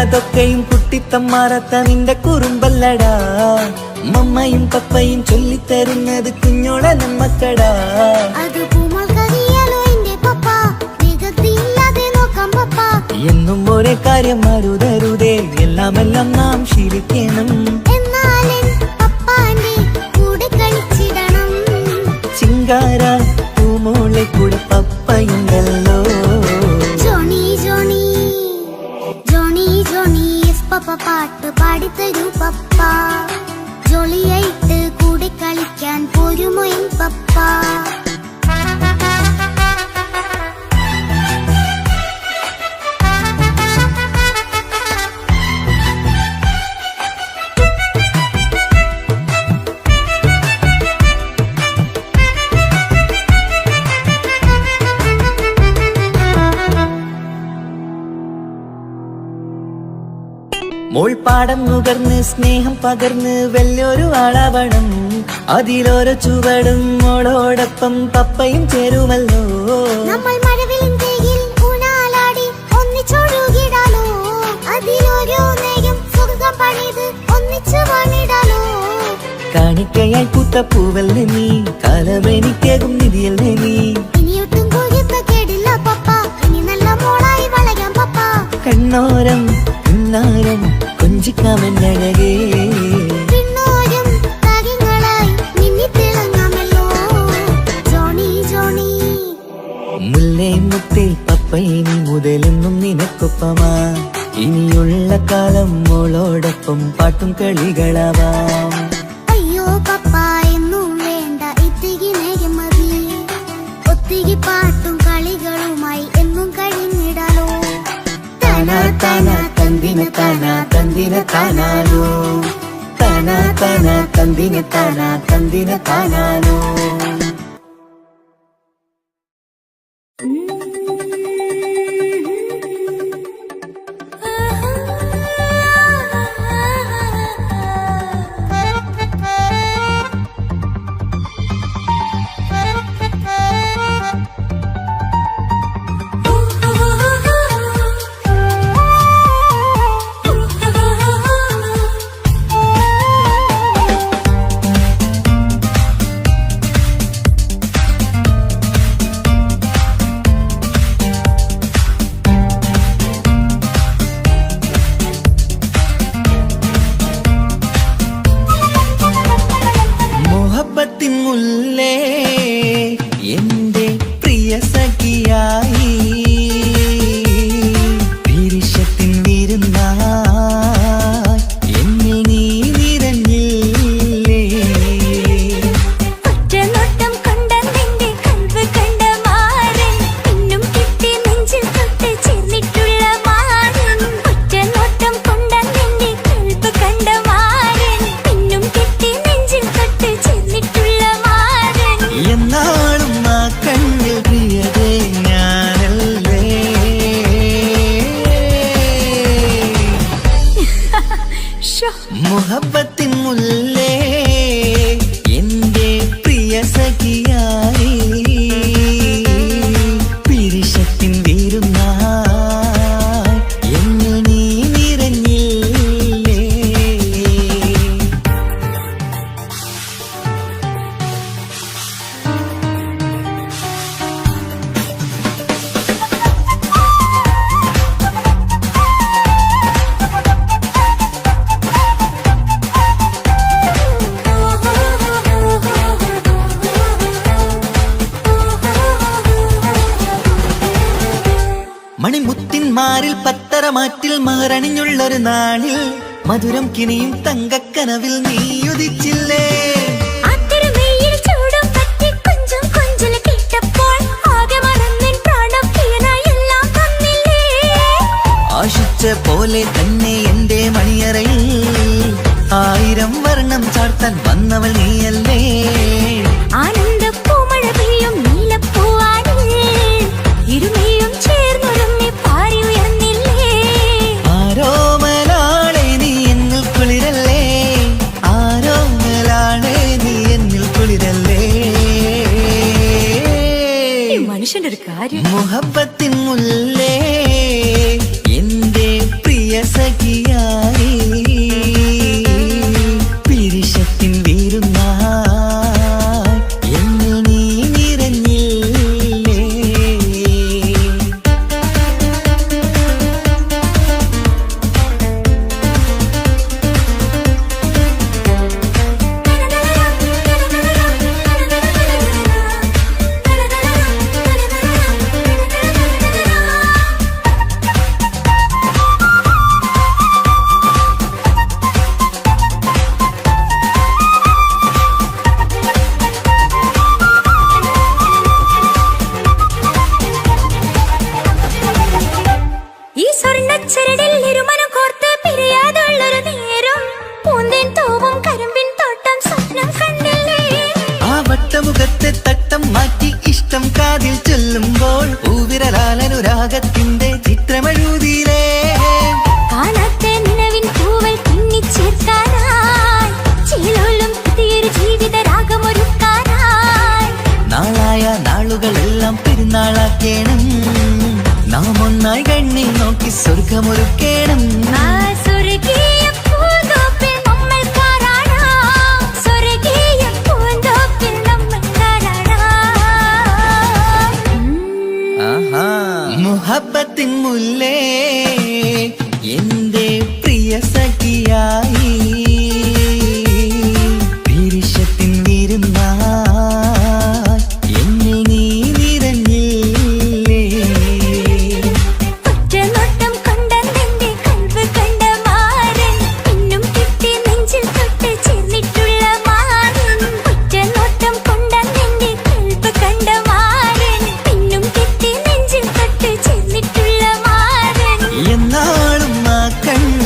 അതൊക്കെയും കുട്ടിത്തമ്മാറത്ത നിന്റെ കുറുമ്പല്ലടാ മമ്മയും പപ്പയും ചൊല്ലിത്തരുന്നത് കുഞ്ഞോളെ നമ്മക്കടാ എന്നും ഒരേ കാര്യം മരുതരുതേ എല്ലാമെല്ലാം നാം ശീലിക്കണം ചിങ്കാര പൂമോളെ കൂടെ പപ്പയുണ്ടല്ലോ പപ്പ പാട്ട് പാടിത്തരൂ പപ്പ ജോളിയായിട്ട് കൂടെ കളിക്കാൻ പോരുമോ എൻ പപ്പ മോൾപ്പാടം നുകർന്ന് സ്നേഹം പകർന്ന് വലിയൊരു ആളാവണം അതിലോരോ ചുവടും മോളോടൊപ്പം പപ്പയും ചേരുമല്ലോ നമ്മൾ മഴവിലിൻ ഊനാലാടി ഒന്നിച്ചൊഴുകിടാലോ അതിലോരോ നേരം സുഖം പണിത് ഒന്നിച്ചു വാണിടാലോ കാണിക്കയായി പൂത്ത പൂവല്ലേ നീ കാലമെനിക്കേകും നിധിയല്ലേ നീ ഇനിയൊട്ടും കൂടിത്ത കേടില്ല പപ്പ ഇനി നല്ല മോളായി വളരാം പപ്പ കണ്ണോരം പിന്നാരം കൊഞ്ചിക്കാമെന്നഴകേ പിന്നോരം താരങ്ങളായി മിന്നിത്തിളങ്ങാമല്ലോ ജോണി ജോണി മുല്ലേ മുത്തേ പപ്പയിനി മുതലെന്നും നിനക്കൊപ്പമാ ഇനിയുള്ള കാലം മോളോടൊപ്പം പാട്ടും കളികളാവാം അയ്യോ പപ്പ എന്നും വേണ്ട ഇത്തിരി നേരം മതി ഒത്തിരി പാട്ടും കളികളുമായി എന്നും കഴിഞ്ഞിടാലോ താനാ തന്തിന താനാനോ താനാ താനാ തന്തിന താനാ തന്തിന താനാനോ. മുല്ലേ എന്റെ പ്രിയ സഖിയായി വിരിശത്തിൻ വിരുന്നായി എന്നിൽ നീ നിറഞ്ഞില്ലേ. ഒറ്റനോട്ടം കൊണ്ട നിന്റെ കൽവ് കണ്ട മാറൻ പിന്നും കിട്ടി നെഞ്ചിൽ തൊട്ട് ചേർന്നിട്ടുള്ള മാറൻ. ഒറ്റനോട്ടം കൊണ്ട നിന്റെ കൽവ് കണ്ട മാറൻ പിന്നും കിട്ടി നെഞ്ചിൽ തൊട്ട് ചേർന്നിട്ടുള്ള മാറൻ. എന്നാളും ആ കണ്ണിൽ പ്രിയതേ ഞാനല്ലേ. മുഹബത്തിൻ മുല്ലേ എന്റെ പ്രിയ സഖിയായി പിരിശത്തിൻ വിരുന്നായി എന്നിൽ നീ നിറഞ്ഞില്ലേ. മണിമുത്തിന്മാരിൽ പത്തരമാറ്റിൽ മഹറണിഞ്ഞുള്ളൊരു നാളിൽ മധുരം കിനിയും തങ്കക്കനവിൽ നീ ഉദിച്ചില്ലേ. ആത്തിരമേയിൽ ചൂടും പറ്റി കൊഞ്ചും കൊഞ്ചല് കേട്ടപ്പോൾ ആകെ മറന്നിൻ പ്രാണം പ്രിയനായി എല്ലാം തന്നില്ലേ. ആശിച്ച പോലെ തന്നെ എന്റെ മണിയറയിൽ 1000 വർണ്ണം ചാർത്താൻ വന്നവൾ നീയല്ലേ. ആനന്ദ പൂമഴ പെയ്യും നീലപ്പൂവാനിൽ ഇരുമയും ചേർന്നൊരുമ്മി പാറി ഉയർന്നില്ലേ. ആരോമലാളെ നീ എന്നിൽ കുളിരല്ലേ. ആരോമലാളെ നീ എന്നിൽ കുളിരല്ലേ. മനുഷ്യന്റെ ഒരു കാര്യം. മുഹബത്തിൻ മുല്ലേ എന്റെ പ്രിയ സഖിയായി പിരിശത്തിൻ വിരുന്നായി എന്നിൽ നീ നിറഞ്ഞില്ലേ. ഈ സ്വർണ്ണച്ചരടിൽ ഇരുമനം കോർത്ത് പിരിയാതുള്ളൊരു നേരം പൂന്തേൻ തോവും കരിമ്പിൻ തോട്ടം സ്വപ്നം കണ്ടില്ലേ. ആ വട്ടമുഖത്തെ തട്ടം മാറ്റി ഇഷ്ടം കാതിൽ ചൊല്ലുമ്പോൾ പൂവിരലാലനുരാഗത്തിന്റെ ചിത്രമെഴുതിയിലേ. കാണാത്ത നിലവിൻ പൂവൽ പിന്നിച്ചേർക്കാനായി ചിലോലും പുതിയൊരു ജീവിത രാഗമൊരുക്കാനായി നാളായ നാളുകളെല്ലാം പെരുന്നാളാക്കേണം. നാം ഒന്നായി കണ്ണിൽ നോക്കി സ്വർഗമൊരുക്കേണം. ആ സ്വർഗീയ പൂന്തോപ്പിൽ നമ്മൾ കാണാം. സ്വർഗീയ പൂന്തോപ്പിൽ നമ്മൾ കാണാം. ആഹാ. മുഹബത്തിൻ മുല്ലേ എന്റെ പ്രിയ സഖിയായി പിരിശത്തിൻ വിരുന്നായി എന്നിൽ നീ നിറഞ്ഞില്ലേ. ഒറ്റനോട്ടം കൊണ്ട നിന്റെ കൽവ് കണ്ട മാറൻ പിന്നും കിട്ടി നെഞ്ചിൽ തൊട്ട് ചേർന്നിട്ടുള്ള മാറൻ. ഒറ്റനോട്ടം കൊണ്ട നിന്റെ കൽവ് കണ്ട മാറൻ പിന്നും കിട്ടി നെഞ്ചിൽ തൊട്ട് ചേർന്നിട്ടുള്ള മാറൻ. എന്നാളും ആ കണ്ണിൽ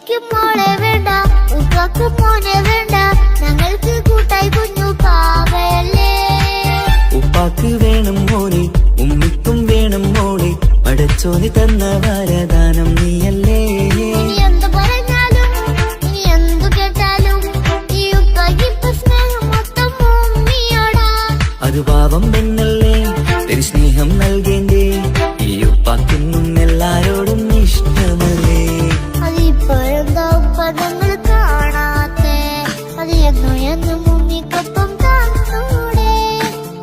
എനിക്ക് മോളെ വേണ്ട, ഉപ്പാക്ക് മോനെ വേണ്ട, ഞങ്ങൾക്ക് കൂട്ടായി കുഞ്ഞു പാവയല്ലേ. ഉപ്പാക്ക് വേണം മോനെ, ഉമ്മിക്കും വേണം മോളെ, പടച്ചോന് തന്ന വരദാനം നീയല്ലേ. ഇനി എന്ത് പറഞ്ഞാലും ഇനി എന്തു കേട്ടാലും ഈ ഉപ്പാക്ക് ഇപ്പൊ സ്നേഹം മൊത്തം ഉമ്മിയോടാ. അത് പാവം പെണ്ണല്ലേ, തിരു സ്നേഹം നൽകേണ്ടേ, ഈ ഉപ്പാക്കിന്നും എല്ലാരോടും ഇഷ്ടമല്ലേ. അതിപ്പോഴെന്താ ഉപ്പ ഞങ്ങൾ കാണാത്തെ, അത് എന്നും എന്നും ഉമ്മിക്കൊപ്പം കാണൂടെ.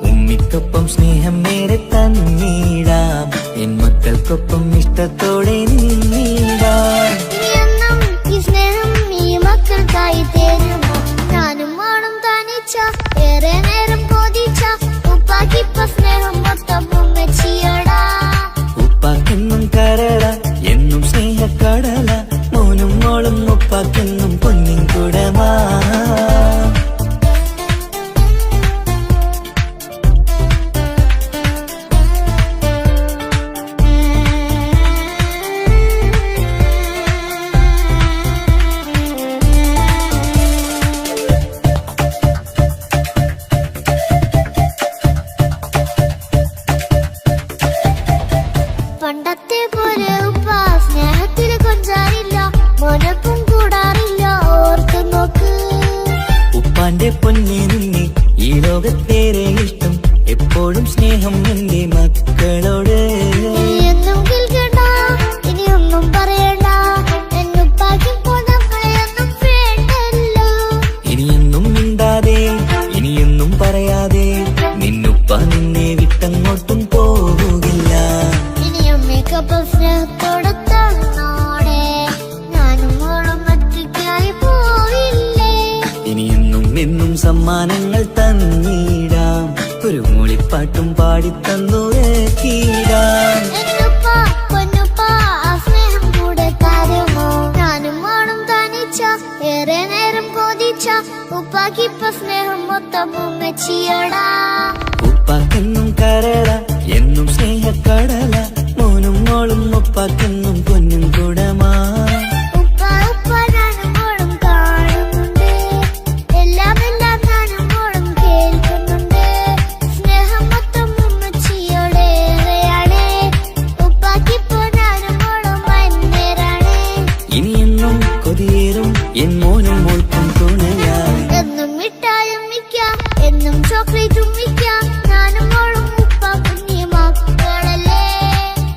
ഉമ്മിക്കൊപ്പം സ്നേഹം നേരെ തന്നീടാം, എൻ മക്കൾക്കൊപ്പം ഇഷ്ടത്തോടെ നിന്നീടാം. ഇനിയെന്നും ഈ സ്നേഹം ഈ മക്കൾക്കായി തരുമോ? ഞാനും മോളും തനിച്ച ഏറെ നേരം കൊതിച്ച ഉപ്പാക്കിപ്പ സ്നേഹം മൊത്തം ഉമ്മച്ചിയോടാ. ഉപ്പാക്കെന്നും കരള എന്നും സ്നേഹക്കടല, മോനും മോളും ഉപ്പാക്കെന്നും പൊന്നിൻ കുടമാ. പണ്ടത്തെ പോലെ ഉപ്പ സ്നേഹത്തില് കൊഞ്ചാറില്ല, മോനൊപ്പം കൂടാറില്ല, ഓർത്ത് നോക്ക്. ഉപ്പാന്റെ പൊന്നെ നിന്നെ ഈ ലോകത്തേറെ ഇഷ്ടം, എപ്പോഴും സ്നേഹം എന്റെ മക്കളോട്. ഇനിയൊന്നും കേൾക്കണ്ട, ഇനിയൊന്നും പറയണ്ട, എന്നുപ്പാക്കിപ്പോ നമ്മളെയൊന്നും വേണ്ടല്ലോ. ഇനിയൊന്നും മിണ്ടാതെ ഇനിയൊന്നും പറയാതെ, നിന്നുപ്പ നിന്നെ വിട്ടങ്ങോട്ടും പോവുകില്ല. ഇനിയൊമ്മയ്ക്കൊപ്പം സ്നേഹത്തോടെ തന്നോടെ, ഞാനും മോളും ഒറ്റയ്ക്കായി പോയില്ലേ. ഇനിയെന്നും എന്നും സമ്മാനങ്ങൾ തന്നീടാം, ഒരു മൂളിപ്പാട്ടും പാടിത്തന്നുരക്കീടാം. എന്നുപ്പ പൊന്നുപ്പ ആ സ്നേഹം കൂടെ തരുമോ? ഞാനും മോളും തനിച്ച ഏറെ നേരം കൊതിച്ച ഉപ്പാക്കിപ്പ സ്നേഹം മൊത്തം ഉമ്മച്ചിയോടാ. ഉപ്പാക്കെന്നും കരള എന്നും സ്നേഹക്കടല, മോനും മോളും ഉപ്പാക്കെന്നും പൊന്നും കുടമാ. ഉപ്പ ഉപ്പ ഞാനും മോളും കാണുന്നുണ്ട്, എല്ലാം എല്ലാം ഞാനും മോളും കേൾക്കുന്നുണ്ട്. സ്നേഹം മൊത്തം ഉമ്മച്ചിയോടേറെയാണ്, ഉപ്പാക്കിപ്പോ ഞാനും മോളും അന്യരാണ്. ഇനിയെന്നും കൊതിയേറും എൻ മോനും മോൾക്കും തുണയായി. എന്നും മിഠായും മിക്കാം, എന്നും ചോക്ലേറ്റും മിക്കാം, ഞാനും മോളും ഉപ്പ കുഞ്ഞി മക്കളല്ലേ.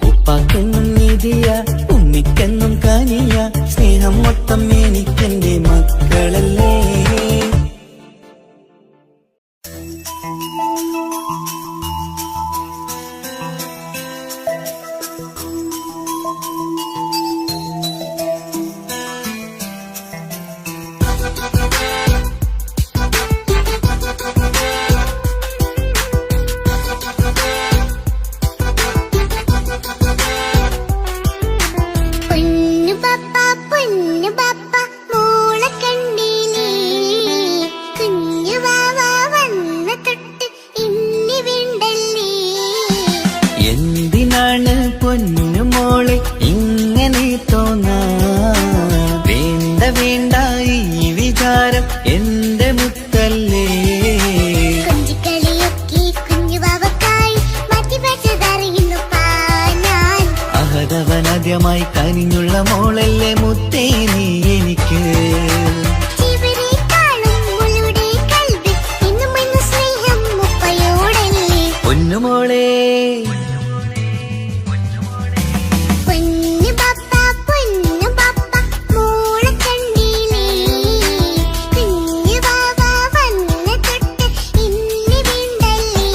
ഉപ്പാക്കെന്നും നിധിയ, ഉമ്മിക്കെന്നും കനിയ, സ്നേഹം മൊത്തം എനിക്കെന്റെ മക്കളല്ലേ. പൊന്നു പപ്പ മോളെ കണ്ടീനി, കുഞ്ഞു വാവ വന്ന തൊട്ട് ഇനി വീണ്ടല്ലേ. എന്തിനാണ് പൊന്നു മോളെ ഇങ്ങനെ തോന്നാ, വേണ്ട വേണ്ട ഈ വിചാരം എന്റെ മുത്തല്ലേ. കൊഞ്ചിക്കളിയൊക്കെ കുഞ്ഞു വാവക്കായി മാറ്റി വെച്ചതറിയുന്നു ഞാൻ. അഹതവനാദ്യമായി കനിഞ്ഞുള്ള മോളല്ലേ മുത്തേ നീ എനിക്ക്. ജീവനേക്കാളും മുളുടെ കൽവിൽ എന്നും എന്നും സ്നേഹം ഉപ്പയോടല്ലേ. പൊന്നുമോളെ പൊന്നു പപ്പ മോളെ കണ്ടീനി, കുഞ്ഞു വാവ വന്ന തൊട്ട് ഇനി വീണ്ടല്ലേ.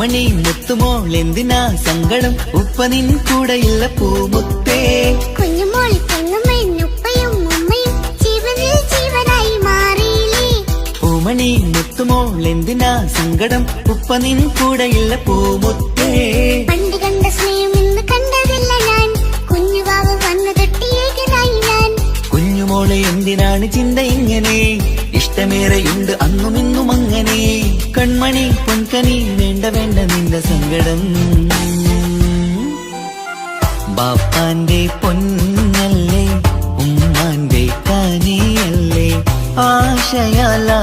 പൂമണി മുത്തുമോൾ എന്തിനാ സങ്കടം ഉപ്പ നിൻ കൂടെയില്ല പൂമുത്തേ കുഞ്ഞുമോൾ പെണ്ണുമ്മയും ഉമ്മയും ജീവനിൽ ജീവനായി മാറിയില്ലേ പൂമണി മുത്തുമോൾ എന്തിനാ സങ്കടം ഉപ്പ നിൻ കൂടെയില്ല പൂമുത്തേ പണ്ട് കണ്ട സ്നേഹം ഇന്ന് കണ്ടതില്ല ഞാൻ കുഞ്ഞുവാവ് വന്നു തൊട്ടിയേകനായി ഞാൻ കുഞ്ഞുമോളെ എന്തിനാണ് ചിന്ത ഇങ്ങനെ ഇഷ്ടമേറെയുണ്ട് അന്നും ഇന്നും അങ്ങനെ കൺമണി പൊൻകനി വേണ്ട വേണ്ട നിന്റെ സങ്കടം ബാപ്പാന്റെ പൊന്നല്ലേ ഉമ്മാന്റെ കനിയല്ലേ ആശയാലാഹതവൻ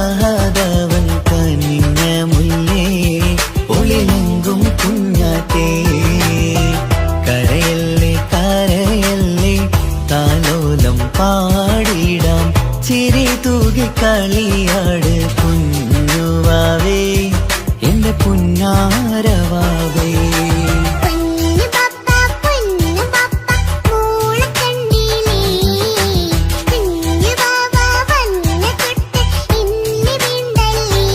കനിഞ്ഞ മുല്ലേ ഒളിലെങ്കും കുഞ്ഞാറ്റേ കരയല്ലേ കരയല്ലേ താലോലം പാടിടാം ചിരി തൂകി കളിയാട് കുഞ്ഞുവാവേ എന്റെ പുന്നാരവാവേ പൊന്നു പാപ്പ മോളെ കണ്ടില്ലേ കുഞ്ഞു വാവ വന്ന തൊട്ട് ഇന്ന് വീണ്ടല്ലേ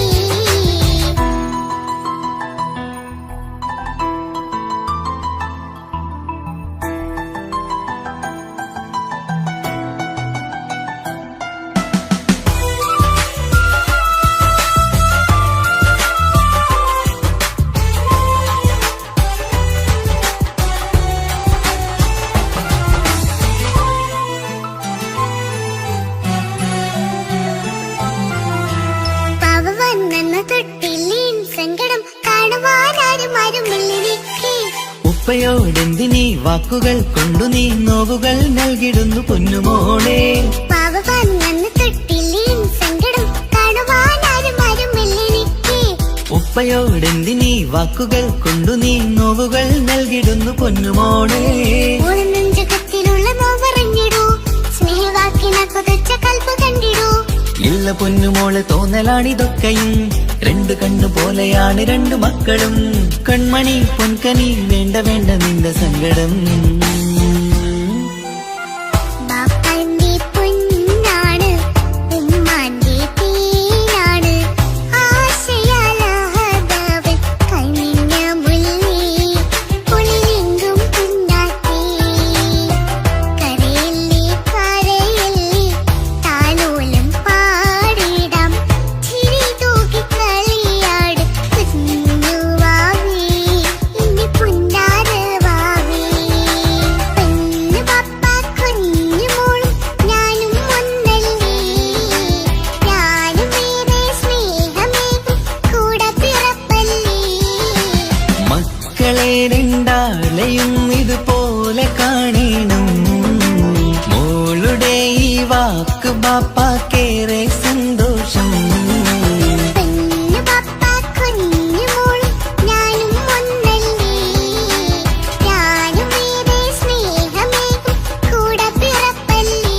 പാവ വന്നെന്ന തൊട്ടില്ലേൻ സങ്കടം കാണുവാനാരും ആരുമില്ലിരിക്കേ ഉപ്പയോടെന്തിനീ വാക്കുകൾ കൊണ്ടു നീ നോവുകൾ നൽകിടുന്നു പൊന്നുമോളെ പാവ വന്നെന്ന തൊട്ടില്ലേൻ സങ്കടം കാണുവാനാരും ആരുമില്ലിരിക്കേ ഉപ്പയോടെന്തിനീ വാക്കുകൾ കൊണ്ടു നീ നോവുകൾ നൽകിടുന്നു പൊന്നുമോളെ ഓളം ജഗത്തിലുള്ള നോവറിഞ്ഞിടൂ സ്നേഹവാക്കിന കൊതച്ച കൽപ്പ് കണ്ടിടൂ ഇല്ല പൊന്നുമോളെ തോന്നലാണിതൊക്കെയും രണ്ടു കണ്ണു പോലെയാണ് രണ്ടു മക്കളും കൺമണി പൊൻകനി വേണ്ട വേണ്ട നിന്റെ സങ്കടം ബാപ്പാന്റെ പൊന്നാണ് ഉമ്മാന്റെ തേനാണ് ആശയാലാഹതവൻ കനിഞ്ഞ മുല്ലേ ഒളിലെങ്കും കുഞ്ഞാറ്റേ കരയല്ലേ കരയല്ലേ താലോലം പാടിടാം ചിരി തൂകി കളിയാട് കുഞ്ഞുവാവേ എന്റെ പുന്നാരവാവേ പൊന്നു പാപ്പ കുഞ്ഞുമോളും ഞാനും ഒന്നല്ലേ ഞാനും വേറെ സ്നേഹമേകും കൂടെ പിറപ്പല്ലേ മക്കളെ രണ്ടാളെയും ഇതുപോലെ കാണണം മോളുടെ ഈ വാക്ക് ബാപ്പാക്കേറെ സന്തോഷം പൊന്നു പാപ്പ കുഞ്ഞുമോളും ഞാനും ഒന്നല്ലേ ഞാനും വേറെ സ്നേഹമേകും കൂടെ പിറപ്പല്ലേ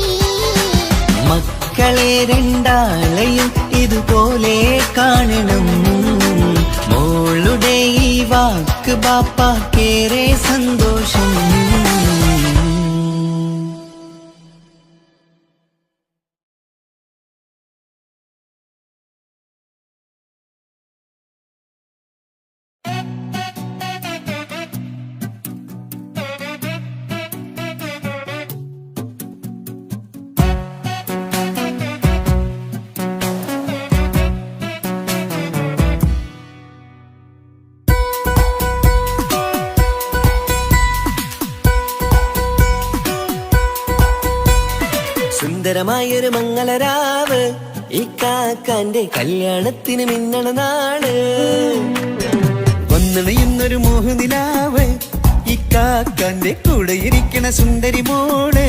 മക്കളെ രണ്ടാളെയും ഇതുപോലെ കാണണം മോളുടെ ഈ വാക്ക് ബാപ്പാക്കേറെ സന്തോഷം സുന്ദരമായൊരു മംഗളരാവ് ഈ കാക്കാന്റെ കല്യാണത്തിന് മിന്നണ നാള് വന്നണയുന്നൊരു മോഹനിലാവ് ഈ കാക്കാന്റെ കൂടെ ഇരിക്കണ സുന്ദരി മോള്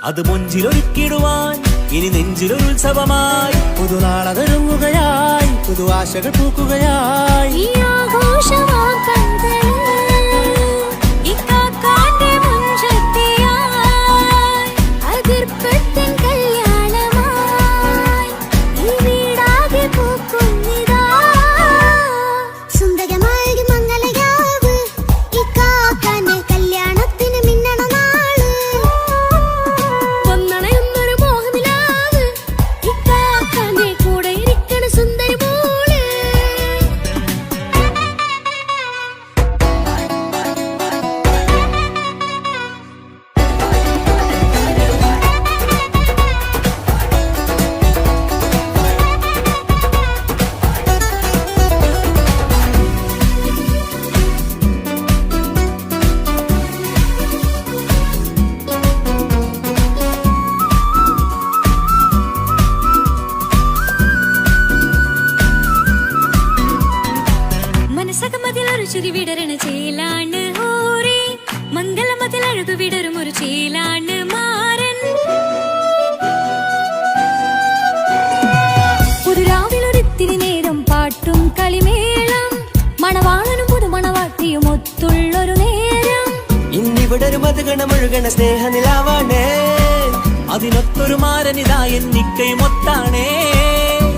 അത് മുഞ്ചിലൊരുക്കിടുവാൻ ഇനി നെഞ്ചിലൊരുത്സവമായി പുതുനാളതൊരുങ്ങുകയായി പുതു ആശകൾ പൂക്കുകയായി ഈ ആഘോഷമാക്കന്തള് ഇക്കാക്കാന്റെ മുഞ്ചത്തിയായി അതിർപ്പത്തിൻ കല്യാണമായി ഈ വീടാകെ പൂക്കുന്നിതാ സുന്ദരമായൊരു മംഗളരാവ് ഇക്കാക്കാന്റെ കല്യാണത്തിന് മിന്നണ നാള് വന്നണയുന്നൊരു മോഹനിലാവ് ഇക്കാക്കാന്റെ കൂടെ ഇരിക്കണ സുന്ദരി മോള് ഒരു ചിരി വിടരണ ചേലാണ് ഹോറി മംഗളമതിൽ അഴകു വിടരും ഒരു ചേലാണ് മാരൻ ഒരു രാവിലൊരിത്തിരി നേരം പാട്ടും കളിമേളം മണവാളനും പുതുമണവാട്ടിയും ഒത്തുള്ളൊരു നേരം ഇന്നിവിടെ ഒരു മധുഗണമൊഴുകണ സ്നേഹനിലാവാണേ അതിനൊത്തൊരു മാരനിതാ എന്നിക്കയും ഒത്താണേ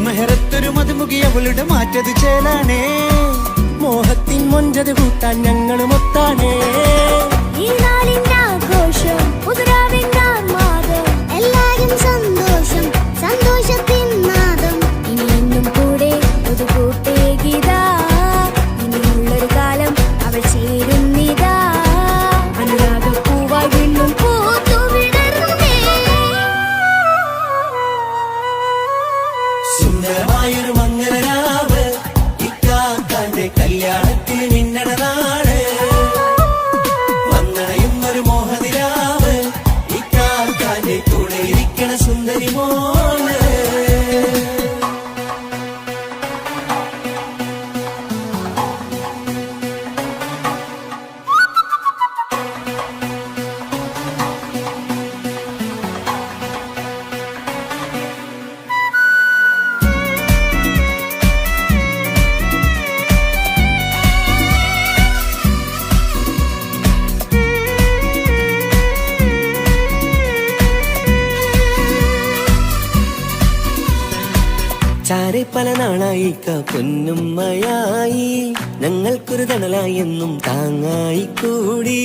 മെഹറത്തൊരു മധുമുഖി അവളുടെ മാറ്റത് ചേലാണേ മോഹത്തിൻ മൊഞ്ചത് കൂട്ടാൻ ഞങ്ങളും ഒത്താണേ ഈ നാളിന്റെ ആഘോഷം പുതുരാവിന്റെ ആർമാദം എല്ലാരും സന്തോഷം സന്തോഷത്തിൻ നാദം ഇനി എന്നും കൂടെ പുതുകൂട്ടേ ഗീതാ ഇനിയുള്ളൊരു കാലം അവൾ ചേരുന്നിതാ അനുരാഗ പൂവായി വീണ്ടും പൂത്തു വിടർന്നേ സുന്ദരമായൊരു മംഗളരാവ് ഇക്കാക്കാന്റെ കല്യാണത്തിന് മിന്നണ നാട് വന്നണയുന്നൊരു മോഹനിലാവ് ഇക്കാക്കാന്റെ കൂടെ ഇരിക്കണ സുന്ദരി മോള് ചാരെ പല നാളായി പൊന്നുമ്മയായി ഞങ്ങൾക്കൊരു തണലായി എന്നും താങ്ങായി കൂടി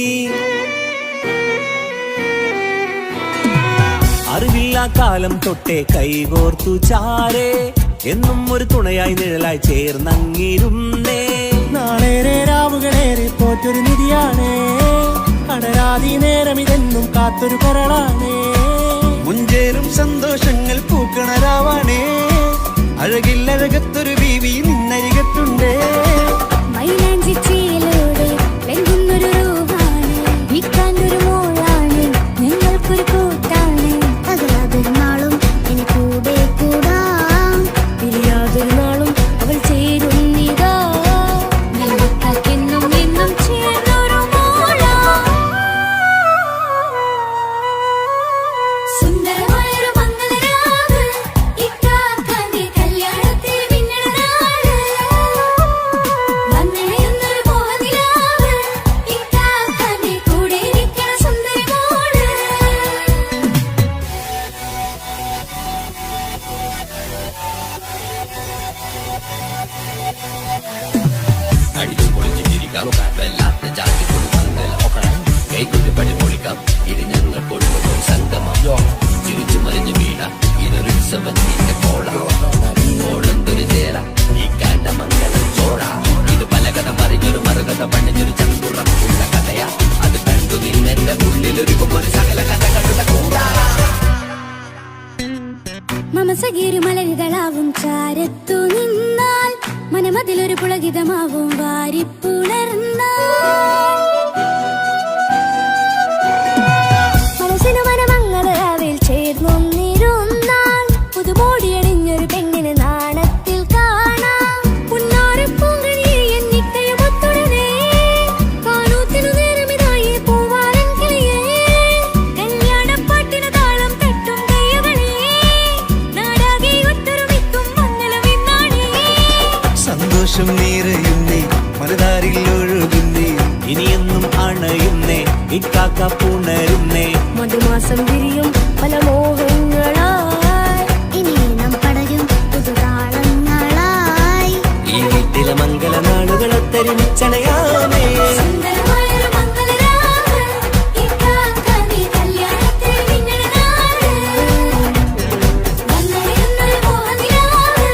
അറിവില്ലാ കാലം തൊട്ടേ കൈകോർത്തു ചാരേ എന്നും ഒരു തുണയായി നിഴലായി ചേർന്നങ്ങിരുന്നേ നാളേറെ രാവുകളേറെ പോറ്റൊരു നിധിയാണേ അടരാതി നേരം ഇതെന്നും കാത്തൊരു കരളാണേ മുഞ്ചേറും സന്തോഷങ്ങൾ പൂക്കണരാവാണേ അഴകില്ലഴകത്തൊരു ബീവി നിന്നരികത്തുണ്ടേ മൈലാഞ്ചി ചേലോടെ വെങ്കുന്നൊരു രൂപാണ് ഇക്കാണ്ടൊരു മോളാണ് ഞങ്ങൾക്കൊരു കൂട്ടാണ് അകലാതൊരു നാളും ഇനി കൂടെ കൂടാം പിരിയാതൊരു നാളും അവൾ ചേരുന്നിതാ ഞങ്ങൾക്കെന്നും എന്നും ചേർന്നൊരു മോളാ സുന്ദരമായൊരു മംഗളരാവ് ഇക്കാക്കാന്റെ കല്യാണത്തിൽ മിന്നണ നാട് വന്നണയുന്നൊരു മോഹനിലാവ് ഇക്കാക്കാന്റെ കൂടെ ഇരിക്കണ സുന്ദരി മോള് അടിച്ചു പൊളിച്ച് ചിരിക്കാം വല്ലാത്ത ജാതി കൈകൊണ്ട് പണി പൊളിക്കാം ഇത് ഞങ്ങൾ കൊണ്ടുപോയി സംഗമം ചിരിച്ചു മറിഞ്ഞു വീണ ഇതൊരു ഉത്സവത്തിന്റെ കോളന്തൊരു ചേര ഈ കാണ്ട മംഗളം ചോറ ഇത് പല കഥ മറിഞ്ഞൊരു മറുകഥ പണിഞ്ഞൊരു ചങ്കുറപ്പുള്ള കഥയാ അത് കണ്ടു നിന്നെന്റെ ഉള്ളിലൊരുക്കും ഒരു സകല കഥകളുടെ കൂടാ മമസഗീരു മലരുകളാവും ചാരത്തു നിന്നാൽ മനമതിലൊരു പുളകിതമാവും വാരിപ്പുണർന്നാൽ മനസ്സിനു മനമംഗളരാവിൽ ചേർന്നൊന്നിരുന്നാൽ പുതുമോടിയണിഞ്ഞൊരു പെണ്ണിന് നാണത്തിൽ കാണാം പുന്നാരപ്പൂങ്കണിയെ എന്നിക്കയും ഒത്തുടനെ കാനൂത്തിനു നേരമിതായി പൂവാലൻ കിളിയേ കല്യാണപ്പാട്ടിന് താളം തട്ടും കയ്യുകളേ നാടാകെ ഒത്തൊരുമിക്കും മംഗളമെന്നാണേ സന്തോഷം നിറയുന്നേ മനതാരിൽ ഒഴുകുന്നേ ഇനിയെന്നും അണയുന്നേ ഇക്കാക്ക പുണരുന്നേ മധുമാസം വിരിയും പല മോഹങ്ങളായി ഇനി നാം പടരും പുതുതാളങ്ങളായി ഈ വീട്ടിലെ മംഗളനാളുകളൊത്തരിച്ചണയാമേ സുന്ദരമായൊരു മംഗളരാവ് ഇക്കാക്കാന്റെ കല്യാണത്തിൽ മിന്നണ നാട് വന്നണയുന്നൊരു മോഹനിലാവ്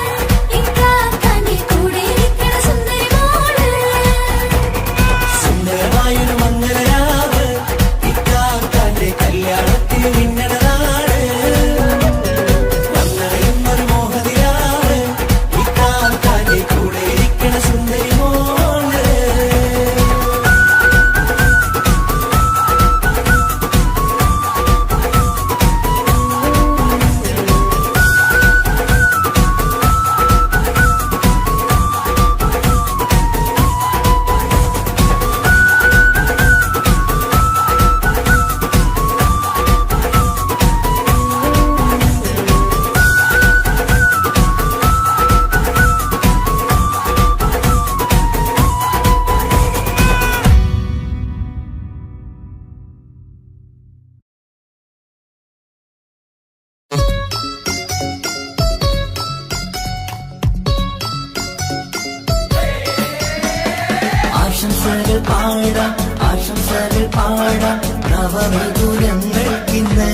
ഇക്കാക്കാന്റെ കൂടെ ഇരിക്കണ സുന്ദരി മോള് സുന്ദരമായൊരു മംഗളരാവ് ഇക്കാക്കാന്റെ കല്യാണത്തിന് മിന്നണ നാട് വന്നണയുന്നൊരു മോഹനിലാവ് ഇക്കാക്കാന്റെ കൂടെ ഇരിക്കണ സുന്ദരി മോള് ആശംസകൾ പാടാം ആശംസകൾ പാടാം നവമധുരങ്ങൾക്കിന്ന്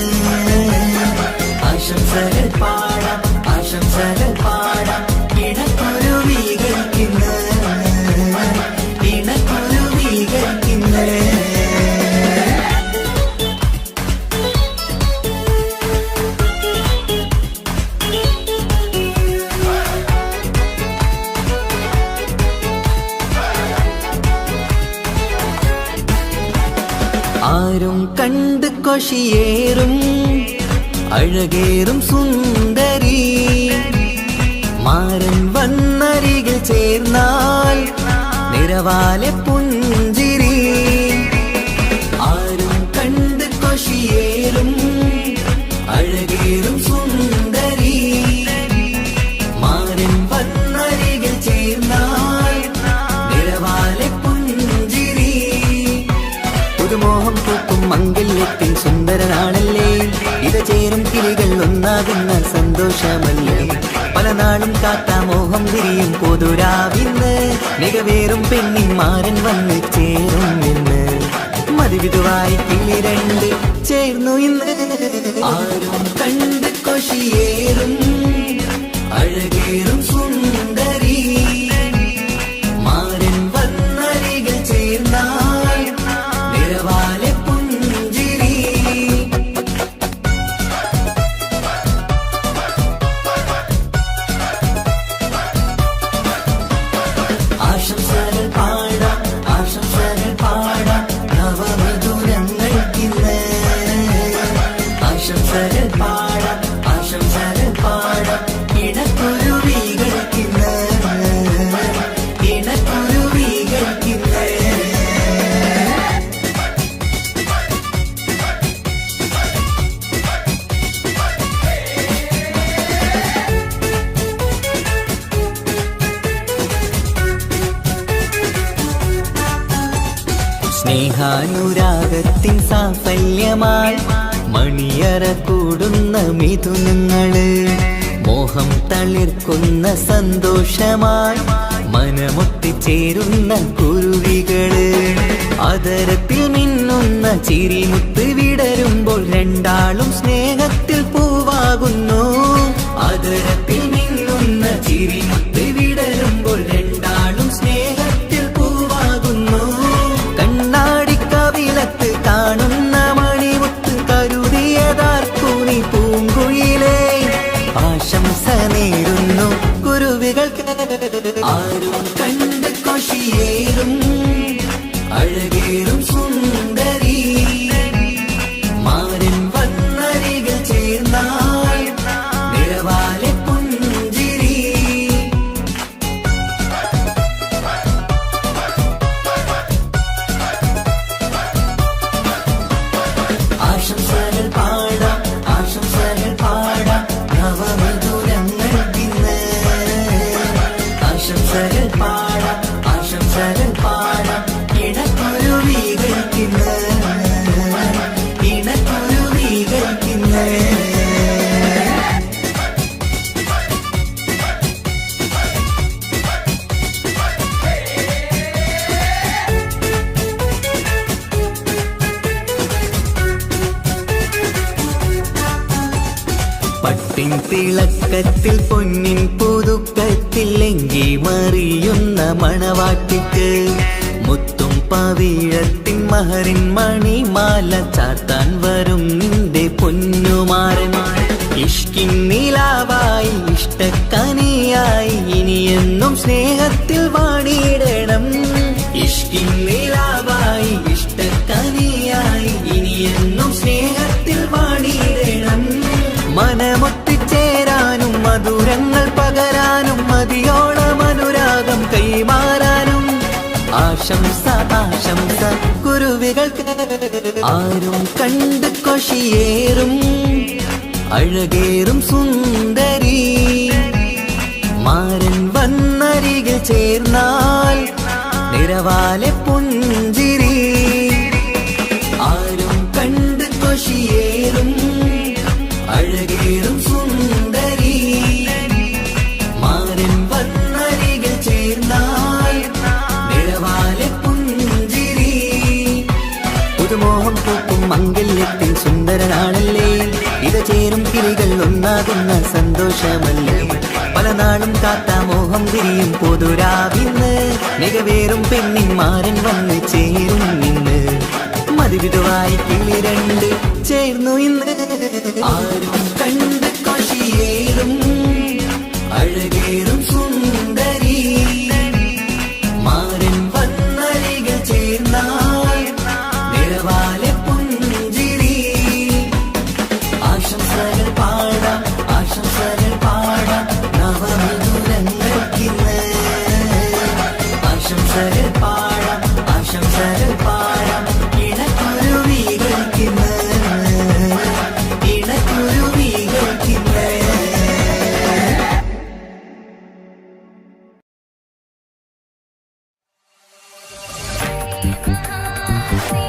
ആശംസകൾ പാടാം ആശംസകൾ പാടാം ഇണക്കുരുവികൾക്കിന്ന് ഇണക്കുരുവികൾക്കിന്ന് ആരും കണ്ട് കൊഷിയേറും അഴകേറും സുന്ദരി മാരൻ വന്നരികിൽ ചേർന്നാൽ നിറവാലെ പുഞ്ചിരി ആരും കണ്ട് കൊഷിയേറും അഴകേറും സുന്ദരി മാരൻ വന്നരികിൽ ചേർന്നാൽ നിറവാലെ പുഞ്ചിരി പുതുമോഹം പൂക്കും മംഗല്യത്തിൻ സുന്ദരനാണല്ലേ ഇത് ചേരും കിളികൾ ഒന്നാകുന്ന സന്തോഷമല്ലേ പല നാളും കാത്ത മോഹം തിരിയും പൊതുരാവിന്ന് മികവേറും പെണ്ണിന്മാരൻ വന്ന് ചേരും ഇന്ന് മതിവിധുവായി കിളി രണ്ട് ചേർന്നു ഇന്ന് ആരും കണ്ട് കൊഷിയേറും അഴകേറും സുന്ദരി മാരൻ വന്നരികിൽ ചേർന്നാൽ നിറവാലെ പുഞ്ചിരി ആശംസകൾ പാടാം ആശംസകൾ പാടാം നവമധുരങ്ങൾക്കിന്ന് ആശംസകൾ പാടാം ആശംസകൾ പാടാം ഇണക്കുരുവികൾക്കിന്ന് ഇണക്കുരുവികൾക്കിന്ന് സ്നേഹാനുരാഗത്തിൻ സാഫല്യമായി മണിയറ കൂടുന്ന മിഥുനങ്ങള് മോഹം തളിർക്കുന്ന സന്തോഷമായി മനമൊട്ടിച്ചേരുന്ന കുരുവികള് അതരത്തിൽ മിന്നുന്ന ചിരിമുത്ത് വിടരുമ്പോൾ രണ്ടാളും സ്നേഹത്തിൽ പൂവാകുന്നു അതരത്തിൽ മിന്നുന്ന ചിരിമുത്ത് വിടരുമ്പോൾ രണ്ടാളും സ്നേഹത്തിൽ പൂവാകുന്നു കണ്ണാടിക്കവിലത്ത് കാണുന്ന മണിമുത്ത് കരുതിയതാർക്കൂനി പൂങ്കുയിലേ ആശംസ നേരുന്നു കുരുവികൾക്ക് ആരും കണ്ട് കൊഷിയേറും അഴകേറും സുന്ദരി മാരൻ വന്നരികിൽ ചേർന്നാൽ നിറവാലെ പുഞ്ചിരി ആശംസകൾ പാടാം ആശംസകൾ പാടാം നവമധുരങ്ങൾക്കിന്ന് ആശംസകൾ പാടാം ആശംസകൾ പാടാം ഇണക്കുരുവികൾക്കിന്ന് ഇണക്കുരുവികൾക്കിന്ന് പട്ടിൻ തിളക്കത്തിൽ പൊന്നിൻ പുതുക്കത്തിൽ എങ്കി മറിയുന്ന മണവാട്ടിക്ക് മുത്തും പവിഴത്തിൻ മഹറിൻ മണിമാല ചാർത്താൻ വരും നിന്റെ പൊന്നുമാരൻ ഇഷ്കിൻ നിലാവായി ഇഷ്ടക്കനിയായി ഇനിയെന്നും സ്നേഹത്തിൽ വാണിയിടണം ഇഷ്കിൻ നിലാവായി ഇഷ്ടക്കനിയായി ഇനിയെന്നും സ്നേഹത്തിൽ വാണിയിടണം മനമൊട്ടിച്ചേരാനും മധുരങ്ങൾ പകരാനും മതിയോളം അനുരാഗം കൈമാറാനും ആശംസ ആശംസ കുരുവികൾക്ക് ആരും കണ്ട് കൊഷിയേറും അഴകേറും സുന്ദരി മാരൻ വന്നരികിൽ ചേർന്നാൽ നിറവാലെ പുഞ്ചിരി ആരും കണ്ട് കൊഷിയേറും അഴകേറും സുന്ദരി മാരൻ വന്നരികിൽ ചേർന്നാൽ നിറവാലെ പുഞ്ചിരി സുന്ദരനാണല്ലേ ഇത ചേരും കിളികൾ ഒന്നാകുന്ന സന്തോഷമല്ലേ പല നാളും കാത്ത മോഹം തിരിയും പൊതുരാവിന്ന് മികവേറും പെണ്ണിന്മാരൻ വന്ന് ചേരും ഇന്ന് മതിവിധുവായി കിളി രണ്ട് ചേർന്നു ഇന്ന് ആരും കണ്ട് കൊഷിയേറും അഴകേറും സുന്ദരി മാരൻ വന്നരികൾ ചേർന്നാൽ നിറവാലെ പുഞ്ചിരി ആശംസകൾ പാടാം നവമധുരങ്ങൾക്കിന്ന് ആശംസകൾ പാടാം ഇണക്കുരുവികൾക്കിന്ന് ആ